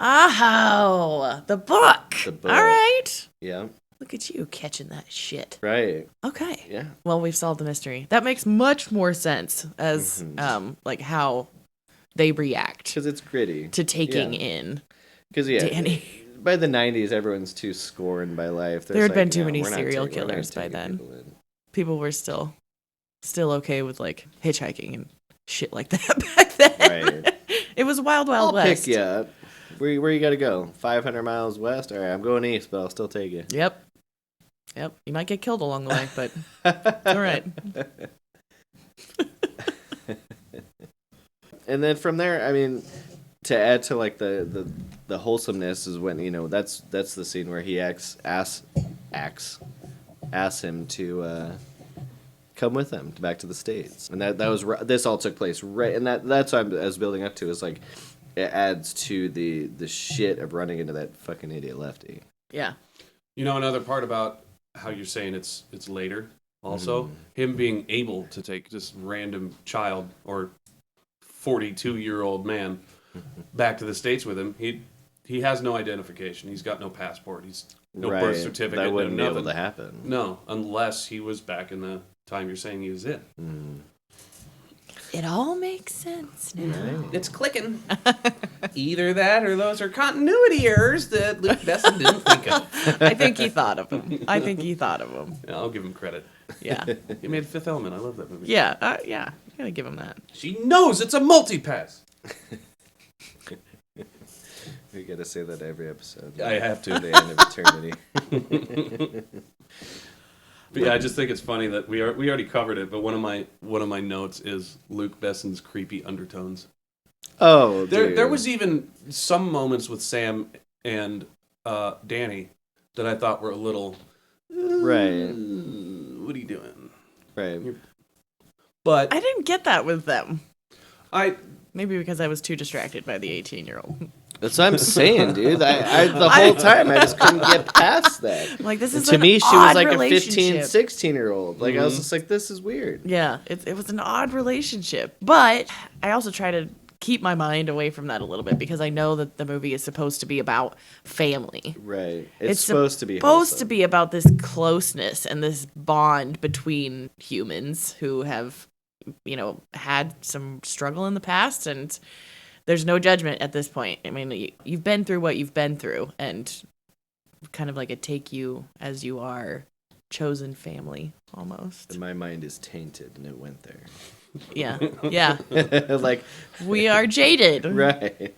Oh, the book. The book. All right. Yeah. Look at you catching that shit. Right. Okay. Yeah. Well, we've solved the mystery. That makes much more sense as like how they react Because it's gritty. to taking in Because Danny. by the 90s, everyone's too scorned by life. There had There's been like, too no, many we're not serial taking- we're not killers by taking then. people in. People were still okay with like hitchhiking and shit like that back then. Right. It was wild, wild I'll west. pick you up. Where you got to go? 500 miles west? All right, I'm going east, but I'll still take you. Yep. You might get killed along the way, but all right. And then from there, I mean, to add to like the wholesomeness is when, you know, that's the scene where he asks him to come with him back to the States, and that was this all took place right, and that's what I was building up to, is like it adds to the shit of running into that fucking idiot Lefty. Yeah. You know, another part about how you're saying it's later, also, him being able to take this random child or 42-year-old man back to the States with him. He has no identification. He's got no passport. He's no birth certificate. That wouldn't no be nothing. able to happen. No, unless he was back in the time you're saying he was in. It all makes sense now. It's clicking. Either that or those are continuity errors that Luke Besson didn't think of. I think he thought of him. Yeah, I'll give him credit. Yeah. He made Fifth Element. I love that movie. Yeah. Yeah. You gotta give him that. She knows it's a multi-pass. We gotta say that every episode. I have to. The end of eternity. But yeah, I just think it's funny that we already covered it, but one of my notes is Luke Besson's creepy undertones. Oh, There was even some moments with Sam and Danny that I thought were a little right. What are you doing? Right. But I didn't get that with them. Maybe because I was too distracted by the 18-year-old. That's what I'm saying, dude. I the whole time I just couldn't get past that. Like, this is to an me, she odd was like a 15, relationship. 16-year-old. Like, I was just like, this is weird. Yeah, it was an odd relationship. But I also try to keep my mind away from that a little bit because I know that the movie is supposed to be about family. Right. It's supposed to be supposed wholesome. to be about this closeness and this bond between humans who have, had some struggle in the past, and there's no judgment at this point. I mean, you've been through what you've been through, and kind of like a take you as you are chosen family almost. And my mind is tainted, and it went there. Yeah. Like, we are jaded. right.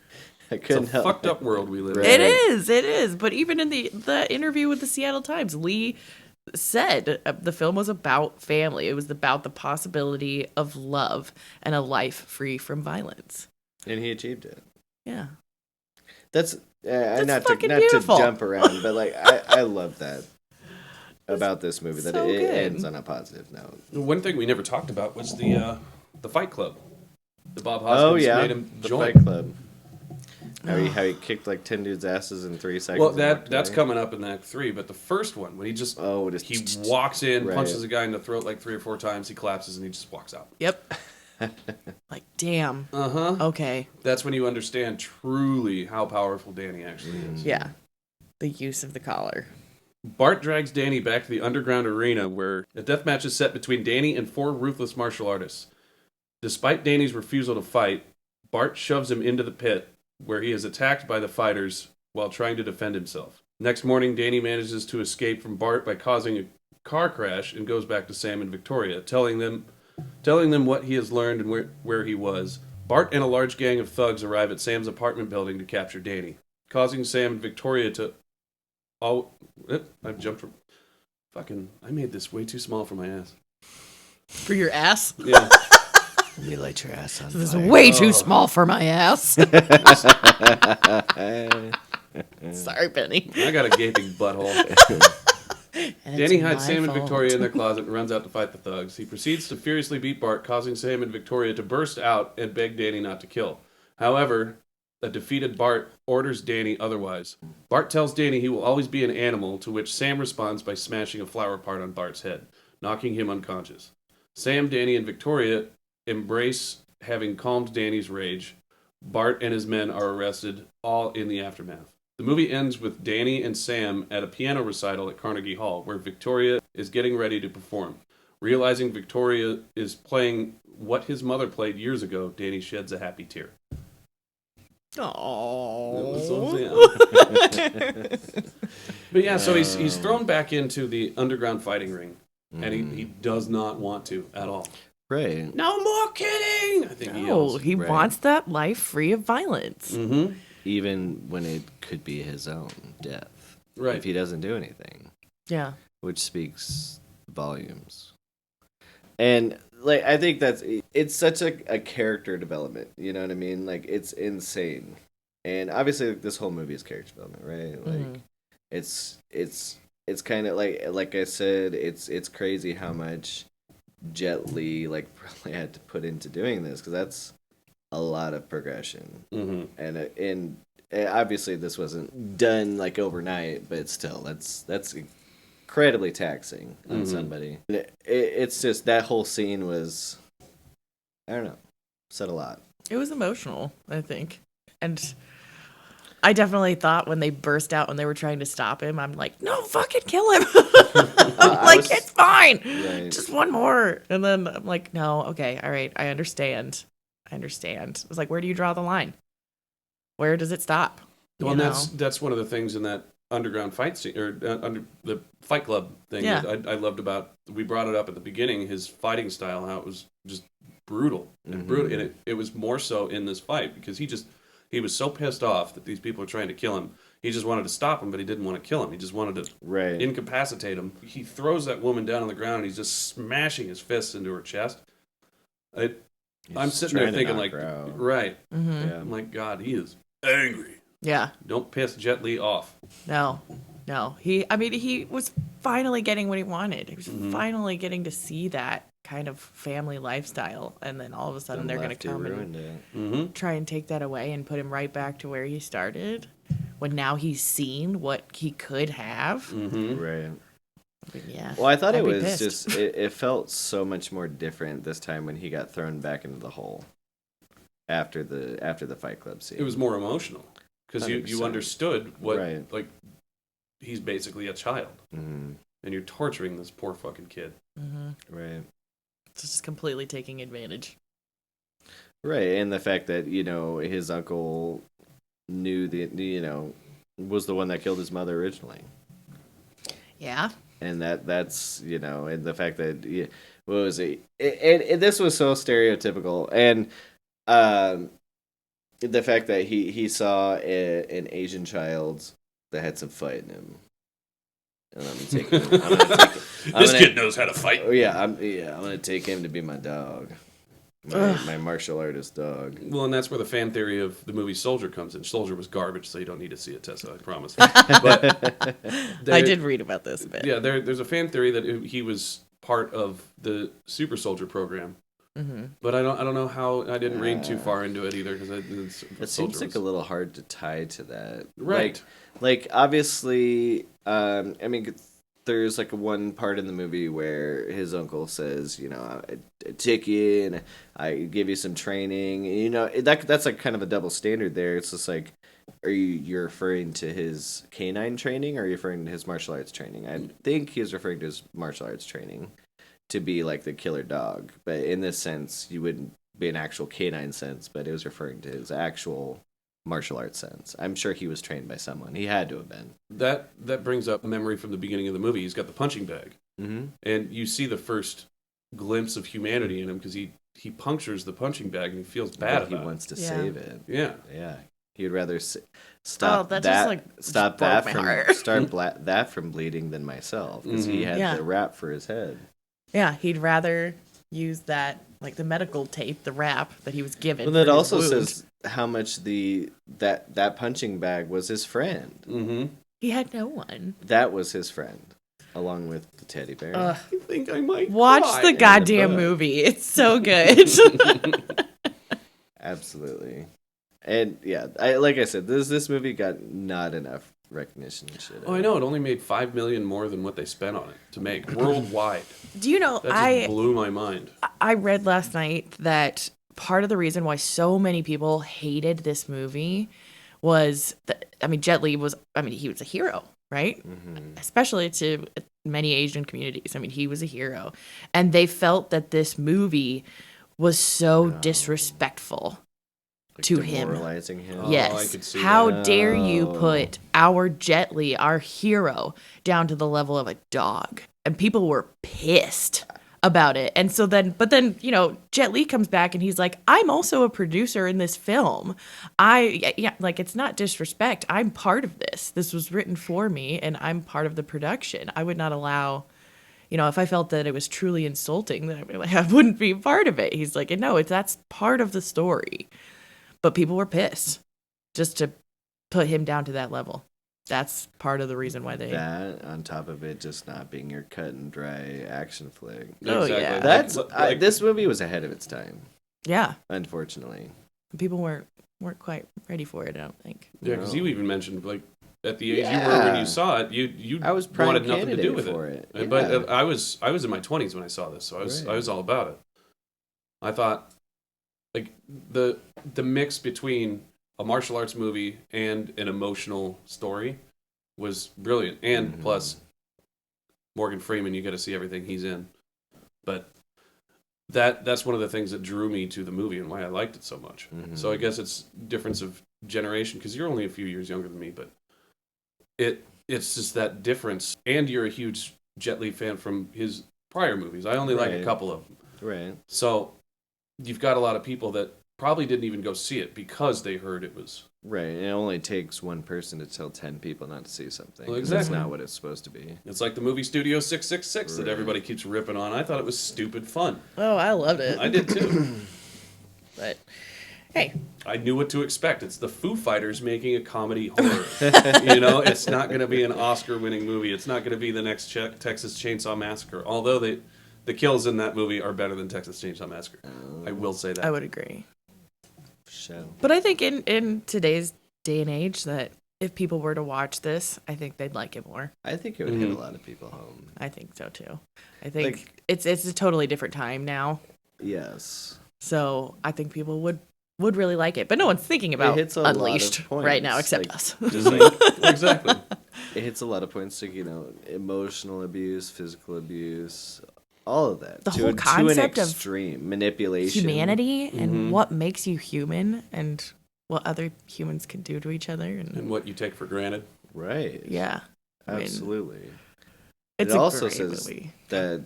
I couldn't It's a help fucked it. up world we live Right. in. It is. But even in the interview with the Seattle Times, Lee said the film was about family. It was about the possibility of love and a life free from violence. And he achieved it. Yeah. That's not fucking to beautiful. jump around, but like I love that about this movie, that so it good. ends on a positive note. One thing we never talked about was the Fight Club. The Bob Oh Hoskins yeah, made him the join. Fight Club. How he kicked like 10 dudes' asses in 3 seconds. Well, and walked that's away. coming up in Act 3, but the first one, when he just he walks in, Right. punches a guy in the throat like 3 or 4 times, he collapses, and he just walks out. Yep. Like, damn. Uh-huh. Okay. That's when you understand truly how powerful Danny actually is. Yeah. The use of the collar. Bart drags Danny back to the underground arena where a death match is set between Danny and 4 ruthless martial artists. Despite Danny's refusal to fight, Bart shoves him into the pit, where he is attacked by the fighters while trying to defend himself. Next morning, Danny manages to escape from Bart by causing a car crash and goes back to Sam and Victoria, telling them what he has learned and where he was. Bart and a large gang of thugs arrive at Sam's apartment building to capture Danny, causing Sam and Victoria to... I've jumped from... I made this way too small for my ass. For your ass? Yeah. You light your ass on This is fire. way too small for my ass. Sorry, Penny. I got a gaping butthole. And Danny it's hides my Sam and fault. Victoria in their closet and runs out to fight the thugs. He proceeds to furiously beat Bart, causing Sam and Victoria to burst out and beg Danny not to kill. However, a defeated Bart orders Danny otherwise. Bart tells Danny he will always be an animal, to which Sam responds by smashing a flower pot on Bart's head, knocking him unconscious. Sam, Danny, and Victoria embrace having calmed Danny's rage. Bart and his men are arrested, all in the aftermath. The movie ends with Danny and Sam at a piano recital at Carnegie Hall, where Victoria is getting ready to perform. Realizing Victoria is playing what his mother played years ago, Danny sheds a happy tear. Oh. But yeah, so he's thrown back into the underground fighting ring, and he does not want to at all. Right. No more kidding! I think he No, yells. he Right. wants that life free of violence. Mm-hmm. Even when it could be his own death. Right. If he doesn't do anything. Yeah. Which speaks volumes. And like I think it's such a character development, you know what I mean? Like it's insane. And obviously like, this whole movie is character development, right? Like it's kind of like I said, it's crazy how much Jet Li like probably had to put into doing this, because that's a lot of progression. Mm-hmm. And obviously this wasn't done like overnight, but still that's incredibly taxing on somebody. And it's just that whole scene was, I don't know, said a lot. It was emotional, I think. And I definitely thought when they burst out and they were trying to stop him, I'm like, no, fucking kill him. I'm like, it's fine. Right. Just one more. And then I'm like, no, okay, all right, I understand. It was like, where do you draw the line? Where does it stop? Well, You and know? that's one of the things in that underground fight scene, or under the Fight Club thing Yeah. that I loved about. We brought it up at the beginning. His fighting style, how it was just brutal and brutal, and it was more so in this fight because he was so pissed off that these people were trying to kill him. He just wanted to stop him, but he didn't want to kill him. He just wanted to incapacitate him. He throws that woman down on the ground, and he's just smashing his fists into her chest. I'm sitting there thinking, like, right. Mm-hmm. Yeah. I'm like, God, he is angry. Yeah. Don't piss Jet Li off. No. He was finally getting what he wanted. He was finally getting to see that kind of family lifestyle, and then all of a sudden Then they're going to left, come it and ruined it. try and take that away and put him right back to where he started, when now he's seen what he could have. Right. Yeah. Well, I thought I'd it be was pissed. just it felt so much more different this time when he got thrown back into the hole after the Fight Club scene. It was more emotional because you 100%. understood what Right. like he's basically a child, and you're torturing this poor fucking kid. Right. It's just completely taking advantage. Right, and the fact that his uncle knew was the one that killed his mother originally. Yeah. And that's and the fact that what was it? And this was so stereotypical, and the fact that he saw an Asian child that had some fight in him, and This kid knows how to fight. Oh yeah, I'm gonna take him to be my dog, my martial artist dog. Well, and that's where the fan theory of the movie Soldier comes in. Soldier was garbage, so you don't need to see it, Tessa. I promise. But I did read about this a bit. Yeah, there's a fan theory that he was part of the Super Soldier program. But I don't know how. I didn't read too far into it either because it seems like a little hard to tie to that, right? Like obviously, I mean, there's like one part in the movie where his uncle says, I take you and I give you some training. That's like kind of a double standard there. It's just like, you're referring to his canine training, or are you referring to his martial arts training? I think he's referring to his martial arts training to be like the killer dog, but in this sense, you wouldn't be an actual canine sense, but it was referring to his actual martial arts sense. I'm sure he was trained by someone. He had to have been. That brings up a memory from the beginning of the movie. He's got the punching bag, and you see the first glimpse of humanity in him because he punctures the punching bag and he feels bad. He wants to save it. Yeah. He'd rather stop that from bleeding than myself, because he had the wrap for his head. Yeah, he'd rather use that, like the medical tape, the wrap that he was given. But that also says how much that punching bag was his friend. He had no one. That was his friend, along with the teddy bear. I think I might watch the goddamn movie. It's so good. Absolutely. And yeah, like I said, this movie got not enough recognition and shit. Oh, I know. It only made $5 million more than what they spent on it to make worldwide. Do you know? That just blew my mind. I read last night that part of the reason why so many people hated this movie was that, Jet Li was. He was a hero, right? Especially to many Asian communities. He was a hero, and they felt that this movie was so disrespectful to him. Demoralizing him. Yes. I could see How that. dare you put our Jet Li, our hero, down to the level of a dog? And people were pissed about it. And so then, Jet Li comes back and he's like, I'm also a producer in this film. It's not disrespect. I'm part of this. This was written for me and I'm part of the production. I would not allow, if I felt that it was truly insulting, then I wouldn't be part of it. He's like, no, that's part of the story. But people were pissed just to put him down to that level. That's part of the reason why they... That, on top of it just not being your cut and dry action flick. Oh, exactly. Yeah. This movie was ahead of its time. Yeah. Unfortunately. People weren't quite ready for it, I don't think. Yeah, because you even mentioned, at the age you were when you saw it, you I was wanted nothing to do with it. Yeah. But I was in my 20s when I saw this, so I was all about it. I thought, the mix between a martial arts movie and an emotional story was brilliant. And plus, Morgan Freeman, you got to see everything he's in. But that's one of the things that drew me to the movie and why I liked it so much. So I guess it's difference of generation, because you're only a few years younger than me, but it's just that difference. And you're a huge Jet Li fan from his prior movies. I only like a couple of them. Right. So you've got a lot of people that probably didn't even go see it because they heard it was... Right, and it only takes one person to tell 10 people not to see something. Well, exactly. That's not what it's supposed to be. It's like the movie Studio 666 that everybody keeps ripping on. I thought it was stupid fun. Oh, I loved it. I did too. But, hey. I knew what to expect. It's the Foo Fighters making a comedy horror. It's not going to be an Oscar-winning movie. It's not going to be the next Texas Chainsaw Massacre. Although they the kills in that movie are better than Texas Chainsaw Massacre. I will say that. I would agree. So. But I think in today's day and age that if people were to watch this, I think they'd like it more. I think it would hit a lot of people home. I think so too. I think it's a totally different time now. Yes. So I think people would really like it. But no one's thinking about Unleashed right now except us. Exactly. It hits a lot of points like, emotional abuse, physical abuse, all of that. The whole concept to an extreme manipulation. Humanity and what makes you human and what other humans can do to each other. And what you take for granted. Right. Yeah. Absolutely. It also great says movie. that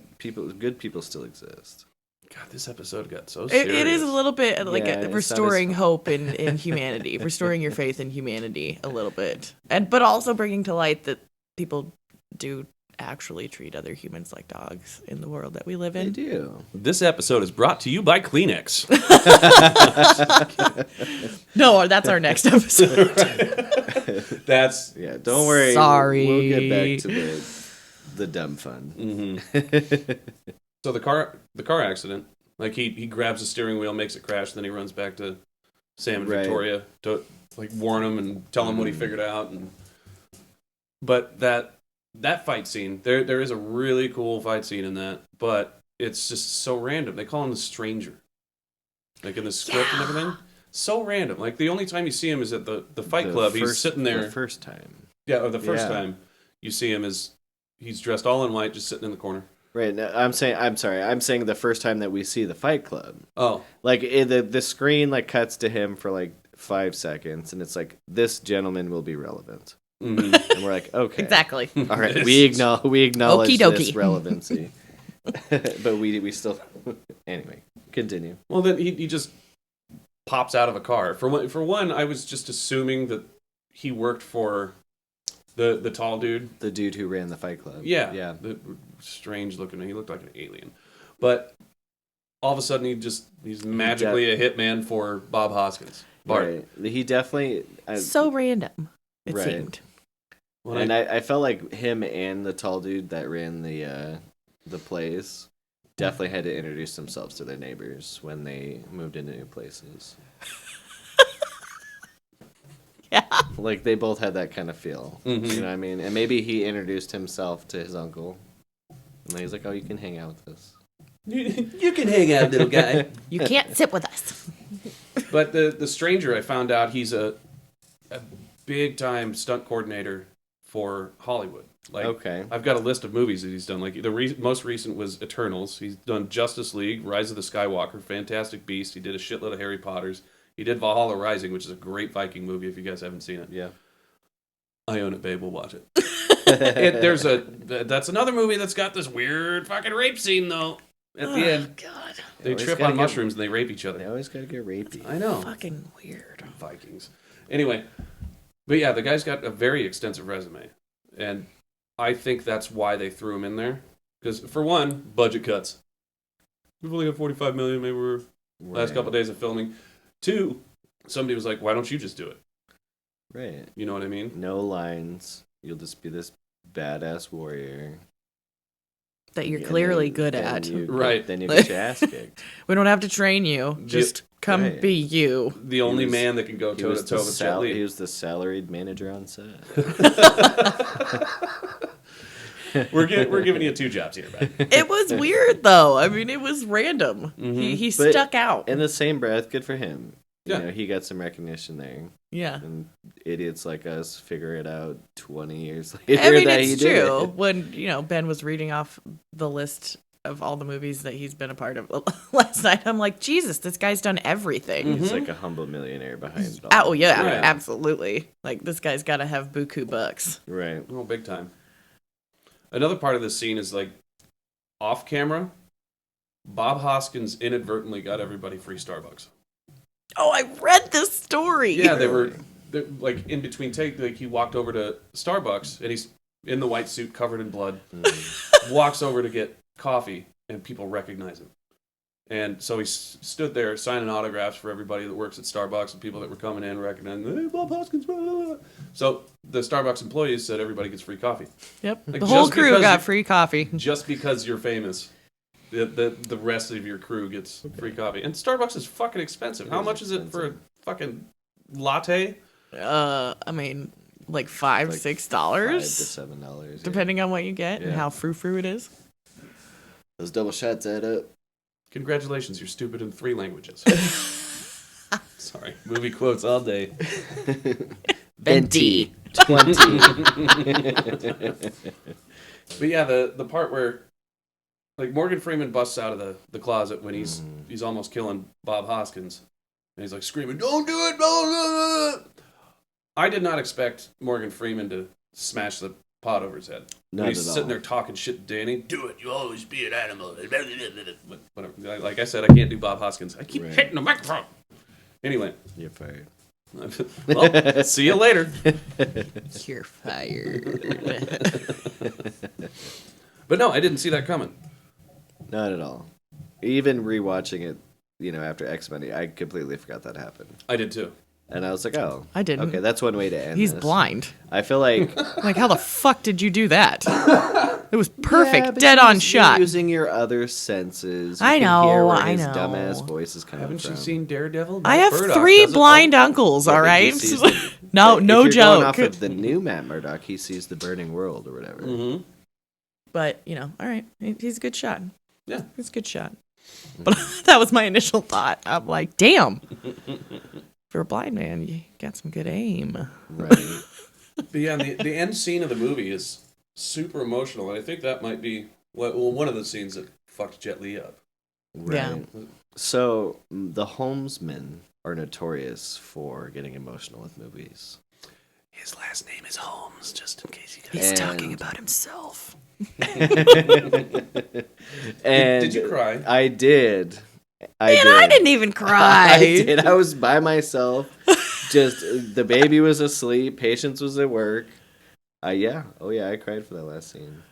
good people still exist. God, this episode got so serious. It is a little bit like it's restoring hope in humanity, restoring your faith in humanity a little bit, but also bringing to light that people do actually treat other humans like dogs in the world that we live in. They do. This episode is brought to you by Kleenex. No, that's our next episode. Don't worry. Sorry. We'll get back to the dumb fun. So the car accident, like he grabs the steering wheel, makes it crash, then he runs back to Sam and Victoria to like warn him and tell him what he figured out. But that fight scene, there is a really cool fight scene in that, but it's just so random. They call him the Stranger, like in the script and everything. So random. Like the only time you see him is at the Fight Club. He's sitting there. The first time. Yeah, or the first time you see him is he's dressed all in white, just sitting in the corner. Right. No, I'm saying the first time that we see the Fight Club. Oh. Like the screen like cuts to him for like 5 seconds, and it's like this gentleman will be relevant, and we're like, okay, Exactly. all right, we acknowledge Okie dokie. this relevancy, but we still anyway continue. Well, then he just pops out of a car. For one, I was just assuming that he worked for the tall dude, the dude who ran the Fight Club. Yeah. The strange looking. He looked like an alien, but all of a sudden he's magically a hitman for Bob Hoskins. Bart. Right. He definitely So random. It Right. seemed. Well, and I felt like him and the tall dude that ran the place definitely had to introduce themselves to their neighbors when they moved into new places. Yeah. Like they both had that kind of feel. You know what I mean? And maybe he introduced himself to his uncle. And he's like, "Oh, you can hang out with us. You can hang out, little guy." You can't sit with us. But the Stranger, I found out he's a big time stunt coordinator for Hollywood. Like, Okay. I've got a list of movies that he's done. Like the most recent was Eternals. He's done Justice League, Rise of the Skywalker, Fantastic Beast. He did a shitload of Harry Potters. He did Valhalla Rising, which is a great Viking movie if you guys haven't seen it. Yeah. I own it, babe. We'll watch it. That's another movie that's got this weird fucking rape scene though. At the end, God. they trip on mushrooms and they rape each other. They always gotta get rapey. I know. Fucking weird. Vikings. Anyway, but yeah, the guy's got a very extensive resume, and I think that's why they threw him in there. Because for one, budget cuts. We've only got $45 million. Maybe we're last couple of days of filming. 2, somebody was like, "Why don't you just do it?" Right. You know what I mean? No lines. You'll just be this badass warrior. That you're clearly good at. Right. Then you get your ass kicked. We don't have to train you. Just come be you. The only man that can go toe to toe with Jet Li. He was the salaried manager on set. We're giving you 2 jobs here, man. It was weird though. I mean, it was random. He stuck out. In the same breath, good for him. Yeah. You know, he got some recognition there. Yeah. And idiots like us figure it out 20 years later. I mean, that it's he did true. it. When, Ben was reading off the list of all the movies that he's been a part of last night, I'm like, Jesus, this guy's done everything. He's like a humble millionaire behind it all. Oh, yeah, Right. absolutely. Like, this guy's got to have buku bucks. Right. Oh, big time. Another part of this scene is like off camera. Bob Hoskins inadvertently got everybody free Starbucks. Oh, I read this story. Yeah, they're like in between take. Like he walked over to Starbucks and he's in the white suit covered in blood. Walks over to get coffee and people recognize him. And so he stood there signing autographs for everybody that works at Starbucks and people that were coming in recognizing, "Hey, Bob Hoskins." Blah, blah, blah. So the Starbucks employees said everybody gets free coffee. Yep. Like, the whole just crew because got free coffee. Just because you're famous The rest of your crew gets free coffee. And Starbucks is fucking expensive. How much is it for a fucking latte? I mean, like $5, Like $6, $5 to $7, depending on what you get and Yeah. how frou-frou it is. Those double shots add up. Congratulations, you're stupid in 3 languages. Sorry, movie quotes all day. Venti. 20. But yeah, the part where like Morgan Freeman busts out of the closet when he's almost killing Bob Hoskins, and he's like screaming, "Don't do it!" Blah, blah, blah. I did not expect Morgan Freeman to smash the pot over his head. Not He's at sitting all. there talking shit to Danny. Do it. You always be an animal. But whatever. Like I said, I can't do Bob Hoskins. I keep hitting the microphone. Anyway. You're fired. Well, see you later. You're fired. But no, I didn't see that coming. Not at all. Even rewatching it, after X-Men, I completely forgot that happened. I did too. And I was like, oh. I didn't. Okay, that's one way to end He's this. blind. I feel like... Like, how the fuck did you do that? It was perfect. Yeah, but Dead you're on shot. using your other senses. You I can know, hear where I his know. dumbass voice is coming Haven't from. you seen Daredevil? I have Murdoch 3 does it. blind uncles, all Yeah, but he right? sees the- No, if no you're joke. Going off of the new Matt Murdock, he sees the burning world or whatever. Mm-hmm. But, all right. He's a good shot. Yeah. He's a good shot. But that was my initial thought. I'm like, damn. For a blind man, you got some good aim. Right. But yeah, the end scene of the movie is super emotional, and I think that might be one of the scenes that fucked Jet Li up. Right. Yeah. So the Holmesmen are notorious for getting emotional with movies. His last name is Holmes, just in case you guys. He's And- talking about himself. And Did you cry? I did. I Man, did. I didn't even cry. I did. I was by myself. Just the baby was asleep. Patience was at work. Yeah. Oh yeah, I cried for that last scene.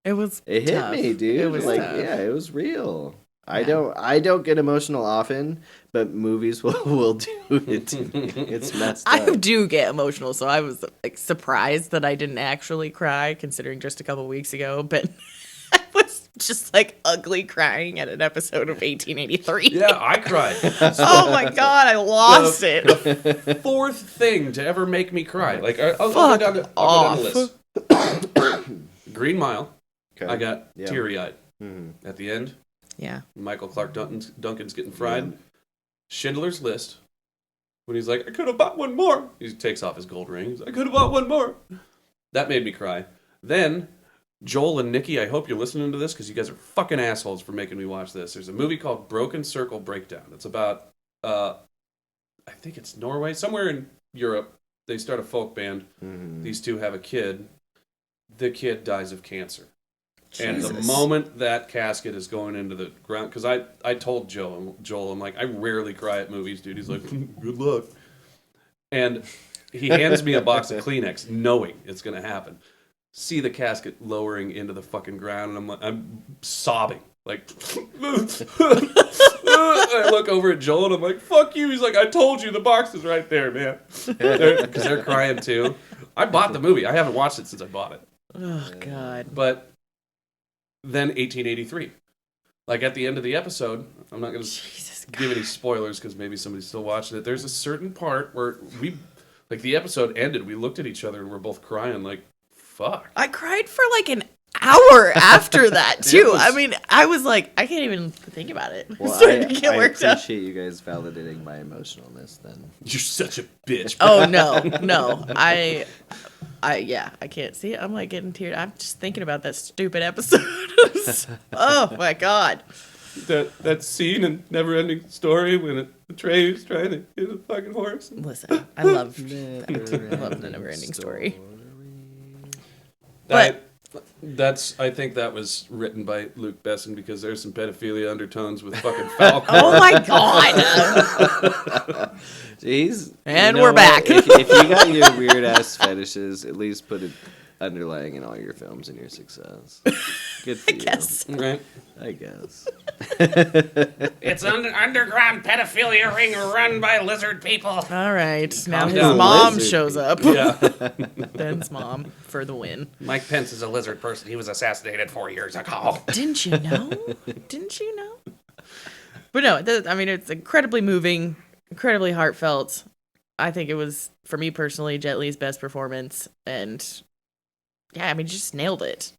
It was It hit tough. me, dude. It was like, tough. yeah, it was real. Yeah. I don't get emotional often, but movies will do it to me. It's messed up. I do get emotional, so I was like surprised that I didn't actually cry, considering just a couple weeks ago. But I was just like ugly crying at an episode of 1883. Yeah, I cried. Oh my god, I lost it. The 4th thing to ever make me cry. Like I'll go down the list. Green Mile. Okay. I got Yeah. teary-eyed Mhm. at the end. Yeah. Michael Clark Duncan's getting fried. Schindler's List. When he's like, I could have bought one more. He takes off his gold ring. He's like, I could have bought one more. That made me cry. Then, Joel and Nikki, I hope you're listening to this because you guys are fucking assholes for making me watch this. There's a movie called Broken Circle Breakdown. It's about, I think it's Norway, somewhere in Europe. They start a folk band. Mhm. These two have a kid. The kid dies of cancer. And the Jesus. moment that casket is going into the ground, because I told Joel, I'm like, I rarely cry at movies, dude. He's like, good luck. And he hands me a box of Kleenex, knowing it's going to happen. See the casket lowering into the fucking ground, and I'm sobbing. Like, I look over at Joel, and I'm like, fuck you. He's like, I told you, the box is right there, man. Because they're crying, too. I bought the movie. I haven't watched it since I bought it. Oh god. But then 1883. Like at the end of the episode, I'm not going to Jesus give any spoilers because maybe somebody's still watching it. There's a certain part where the episode ended, we looked at each other and we're both crying like, fuck. I cried for like an hour after that too. was- I mean, I was like, I can't even think about it. Well, Starting to get I worked up. appreciate you guys validating my emotionalness then. You're such a bitch. Oh no. I can't see it. I'm like getting teared. I'm just thinking about that stupid episode. Oh my god. That scene in Neverending Story when Atreus trying to hit a fucking horse. Listen, I love the Neverending Story. But I think that was written by Luke Besson because there's some pedophilia undertones with fucking Falcon. oh my god. Jeez. And you know we're what? back. If you got your weird ass fetishes, at least put it underlying in all your films and your success. Good for you. Yes. Right. I guess. It's an underground pedophilia ring run by lizard people. All right. Now Calm his down, mom lizard shows up. Yeah. Ben's mom for the win. Mike Pence is a lizard person. He was assassinated 4 years ago. Didn't you know? Didn't you know? But no, I mean, it's incredibly moving, incredibly heartfelt. I think it was, for me personally, Jet Li's best performance. And yeah, I mean, just nailed it.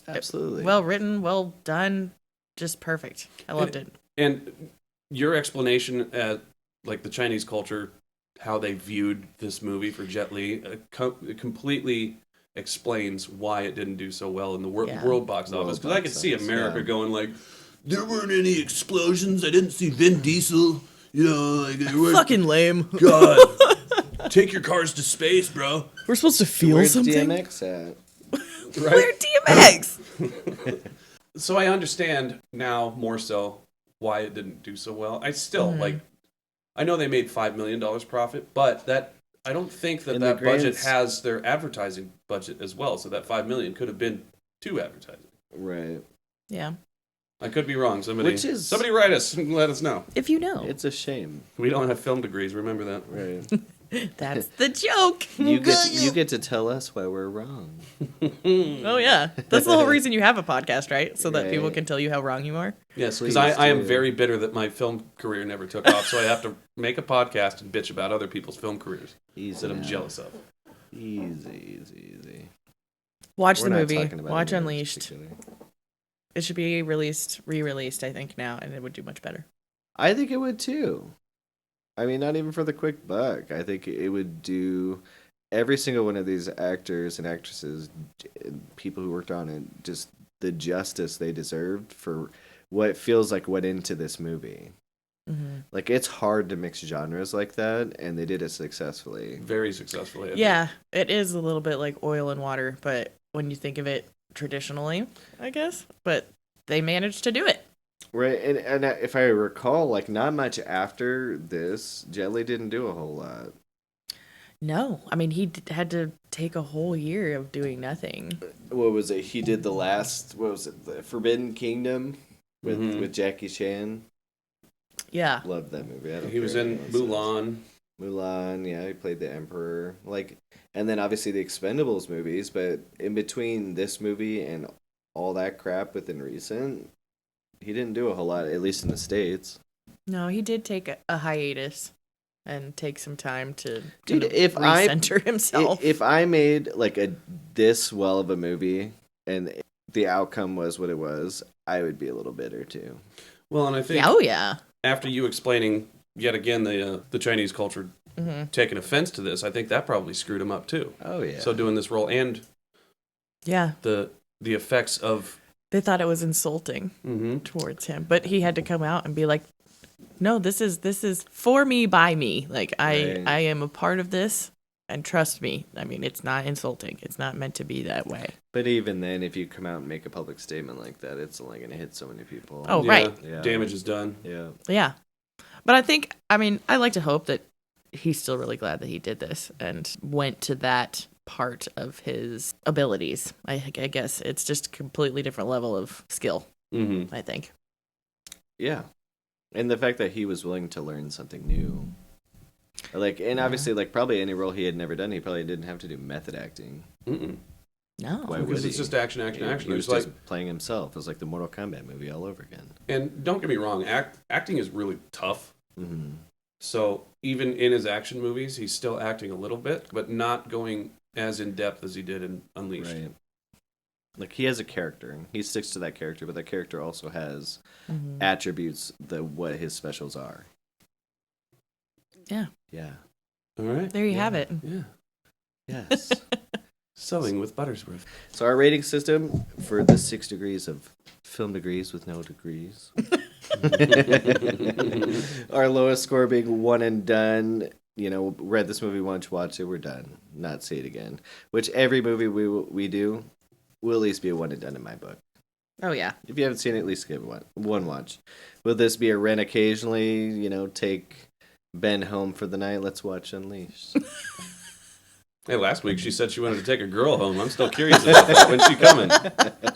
Absolutely. Well written, well done, just perfect. I loved it. And your explanation at like the Chinese culture, how they viewed this movie for Jet Li, it completely explains why it didn't do so well in the world box office. Because I could see America going like, there weren't any explosions. I didn't see Vin Diesel. You know, like they weren't. Fucking lame. God, take your cars to space, bro. We're supposed to feel Where's something. DMX at? Right? Where DMX? So I understand now more so why it didn't do so well. I still like. I know they made $5 million profit, but that I don't think that In that the grand budget has their advertising budget as well. So that $5 million could have been to advertising. Right. Yeah. I could be wrong. Somebody write us and let us know. If you know. It's a shame. We don't have film degrees. Remember that. Right. That's the joke. You get to tell us why we're wrong. Oh, yeah. That's the whole reason you have a podcast, right? So that people Right. can tell you how wrong you are. Yes, because Please I am do. very bitter that my film career never took off. So I have to make a podcast and bitch about other people's film careers Easy. that I'm now. jealous of. Easy. Watch We're the not movie. talking about Watch it in Unleashed. particular. It should be re-released, I think, now, and it would do much better. I think it would too. I mean, not even for the quick buck. I think it would do every single one of these actors and actresses, people who worked on it, just the justice they deserved for what feels like went into this movie. Mm-hmm. Like, it's hard to mix genres like that, and they did it successfully. Very successfully. I think. Yeah, it is a little bit like oil and water, but when you think of it traditionally, I guess. But they managed to do it. Right, and if I recall, like, not much after this, Jet Li didn't do a whole lot. No, I mean, he had to take a whole year of doing nothing. What was it? He did the last, what was it, the Forbidden Kingdom with Jackie Chan. Yeah. Loved that movie. He was in Mulan. Mulan, yeah, he played the Emperor. Like, and then obviously the Expendables movies, but in between this movie and all that crap within recent, he didn't do a whole lot, at least in the States. No, he did take a hiatus and take some time to Dude, if recenter himself. If I made like this well of a movie and the outcome was what it was, I would be a little bitter too. Well, and I think yeah. after you explaining yet again the Chinese culture taking offense to this, I think that probably screwed him up too. Oh yeah. So doing this role and the effects of They thought it was insulting towards him, but he had to come out and be like, "No, this is for me, by me. Like I am a part of this, and trust me. I mean, it's not insulting. It's not meant to be that way." But even then, if you come out and make a public statement like that, it's only going to hit so many people. Oh, right. Yeah. Damage is done. Yeah. Yeah, but I like to hope that he's still really glad that he did this and went to that part of his abilities. I guess it's just a completely different level of skill. Mm-hmm. I think. Yeah. And the fact that he was willing to learn something new. Like, and obviously, like, probably any role he had never done, he probably didn't have to do method acting. Mm-mm. No, Why Because would it's he? just action. He was There's just like, playing himself. It was like the Mortal Kombat movie all over again. and don't get me wrong, acting is really tough. Mm-hmm. So even in his action movies, he's still acting a little bit, but not going as in depth as he did in Unleashed. Right. Like, he has a character. He sticks to that character, but that character also has attributes what his specials are. Yeah. Yeah. All right. There you have it. Yeah. Yes. Sewing with Buttersworth. So our rating system for the 6 degrees of film degrees with no degrees. Our lowest score being 1 and done. You know, read this movie once, watch it, we're done. Not see it again. Which every movie we do will at least be a 1 and done in my book. Oh yeah. If you haven't seen it, at least give it one watch. Will this be a rent occasionally? You know, take Ben home for the night. Let's watch Unleashed. Hey, last week she said she wanted to take a girl home. I'm still curious about that. When's she coming?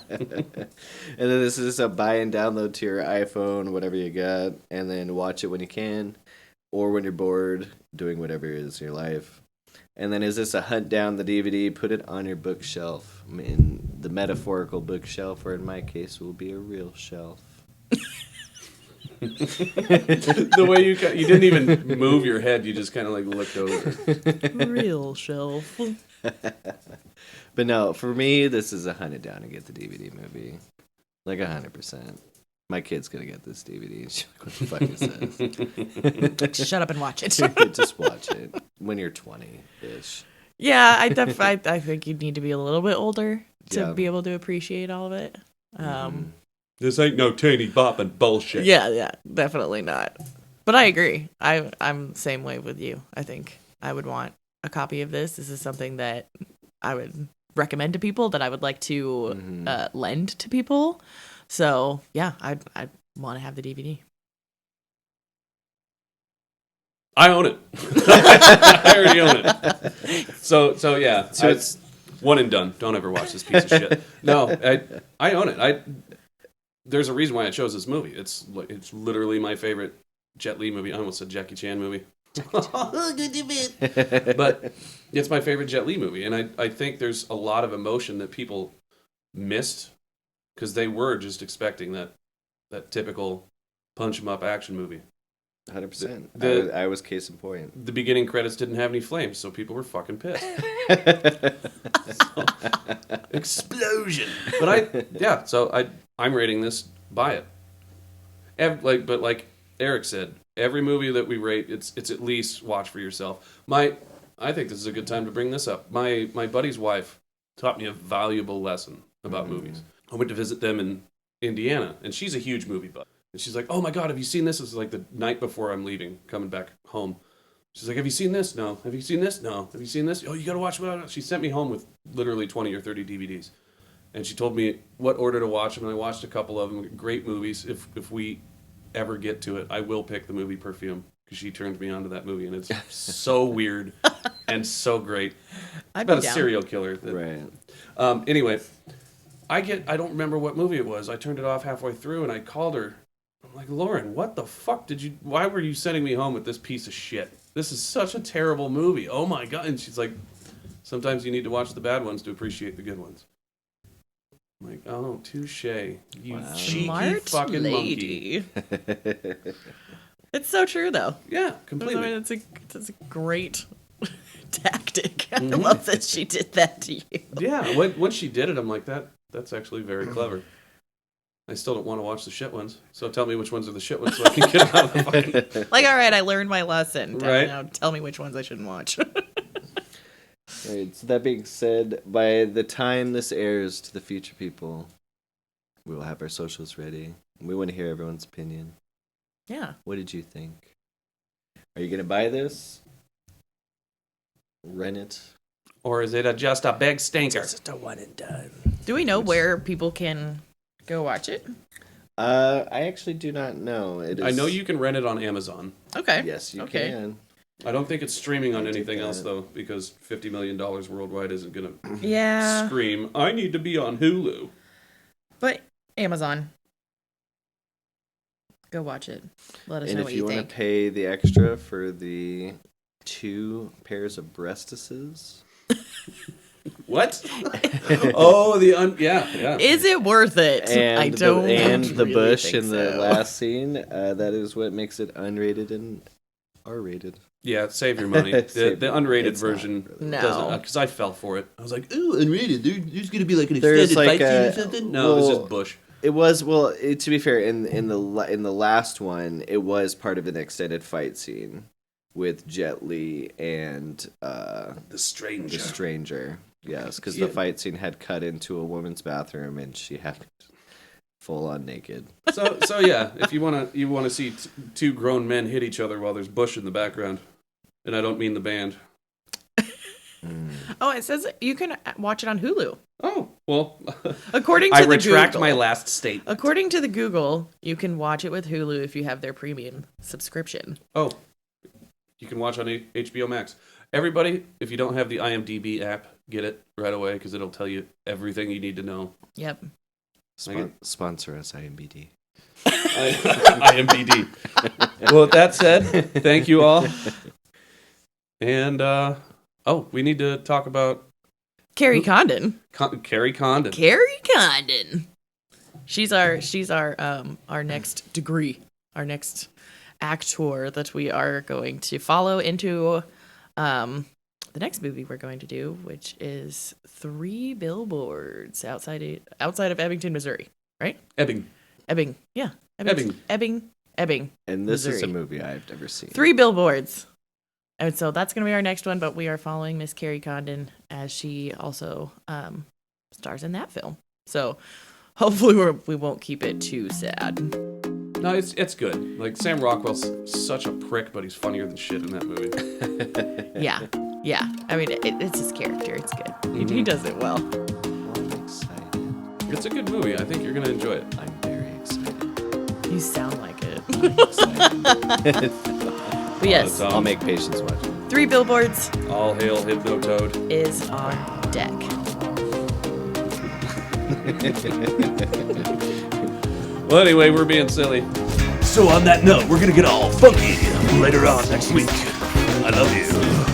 And then this is a buy and download to your iPhone, whatever you got, and then watch it when you can, or when you're bored, doing whatever it is in your life. And then is this a hunt down the DVD, put it on your bookshelf, in the metaphorical bookshelf, or in my case, will be a real shelf. The way you didn't even move your head, you just kind of like looked over. Real shelf. But no, for me, this is a hunt it down and get the DVD movie. Like 100%. My kid's gonna get this DVD. She's like, what the fuck is this? Shut up and watch it. Just watch it when you're 20-ish. Yeah, I think you'd need to be a little bit older to Yeah. be able to appreciate all of it. This ain't no teeny bopping bullshit. Yeah, definitely not. But I agree. I'm the same way with you. I think I would want a copy of this. This is something that I would recommend to people, that I would like to lend to people. So yeah, I'd want to have the DVD. I own it. I already own it. So yeah. So it's one and done. Don't ever watch this piece of shit. No, I own it. There's a reason why I chose this movie. It's literally my favorite Jet Li movie. I almost said Jackie Chan movie. But it's my favorite Jet Li movie, and I think there's a lot of emotion that people missed because they were just expecting that typical punch 'em up action movie. 100%. I was case in point. The beginning credits didn't have any flames, so people were fucking pissed. Explosion. But I'm rating this, buy it. But like Eric said, every movie that we rate, it's at least watch for yourself. I think this is a good time to bring this up. My buddy's wife taught me a valuable lesson about movies. I went to visit them in Indiana, and she's a huge movie buff. And she's like, "Oh my God, have you seen this?" This is like the night before I'm leaving, coming back home. She's like, "Have you seen this? No. Have you seen this? No. Have you seen this? Oh, you got to watch what?" She sent me home with literally 20 or 30 DVDs. And she told me what order to watch them, and I watched a couple of them. Great movies. If we ever get to it, I will pick the movie Perfume, because she turned me on to that movie, and it's so weird and so great. It's about a serial killer. Right. Anyway, I don't remember what movie it was. I turned it off halfway through, and I called her. I'm like, "Lauren, what the fuck why were you sending me home with this piece of shit? This is such a terrible movie. Oh my God." And she's like, "Sometimes you need to watch the bad ones to appreciate the good ones." I'm like, "Oh, touche. You cheeky Smart fucking lady. monkey." It's so true, though. Yeah, completely. I mean, it's a great tactic. I love that she did that to you. Yeah, when she did it, I'm like, that's actually very clever. I still don't want to watch the shit ones, so tell me which ones are the shit ones so I can get out of the fucking... Like, all right, I learned my lesson. Right. Now tell me which ones I shouldn't watch. Right, so that being said, by the time this airs to the future people, we will have our socials ready. We want to hear everyone's opinion. Yeah. What did you think? Are you going to buy this? Rent it? Or is it just a big stinker? It's just a one and done. Do we know where people can go watch it? I actually do not know. I know you can rent it on Amazon. Okay. Yes, you Okay. can. I don't think it's streaming on anything else, though, because $50 million worldwide isn't going to Yeah. scream, "I need to be on Hulu." But Amazon. Go watch it. Let us And know if what you you want think. to pay the extra for the 2 pairs of breastises, What? Oh, yeah. Is it worth it? and I don't. the really bush think in the so. last scene, that is what makes it unrated and R-rated. Yeah, save your money. Save The your- unrated it's not version really. No. doesn't, because I fell for it. I was like, "Ooh, unrated. There's going to be like an There's extended like fight a- scene or something." No, it was well, just Bush. It was to be fair, in the last one, it was part of an extended fight scene with Jet Li and The Stranger. the Stranger. Yes, because Yeah. the fight scene had cut into a woman's bathroom and she had full on naked. So yeah, if you want to see two grown men hit each other while there's Bush in the background, and I don't mean the band. Oh, it says you can watch it on Hulu. Oh, well, According to I the retract Google. my last statement. According to the Google, you can watch it with Hulu if you have their premium subscription. Oh, you can watch on HBO Max. Everybody, if you don't have the IMDb app, get it right away because it'll tell you everything you need to know. Yep. Sponsor us, IMBD. IMDb. Well, with that said, thank you all. And we need to talk about Carrie Condon. Carrie Condon. Carrie Condon. She's our next degree, our next actor that we are going to follow into the next movie we're going to do, which is 3 Billboards outside of Ebbington, Missouri, right? Ebbing. Yeah. Ebbing. And this Missouri. is a movie I've never seen. 3 Billboards. And so that's going to be our next one, but we are following Miss Carrie Condon as she also stars in that film. So hopefully we won't keep it too sad. No, it's good. Like, Sam Rockwell's such a prick, but he's funnier than shit in that movie. Yeah. I mean, it's his character. It's good. He does it well. I'm excited. It's a good movie. I think you're going to enjoy it. I'm very excited. You sound like it. I'm excited. But yes, I'll make Patience watch it. 3 Billboards All hail Hypnotoad. is on deck. Well, anyway, we're being silly. So on that note, we're gonna get all funky later on next week. I love you.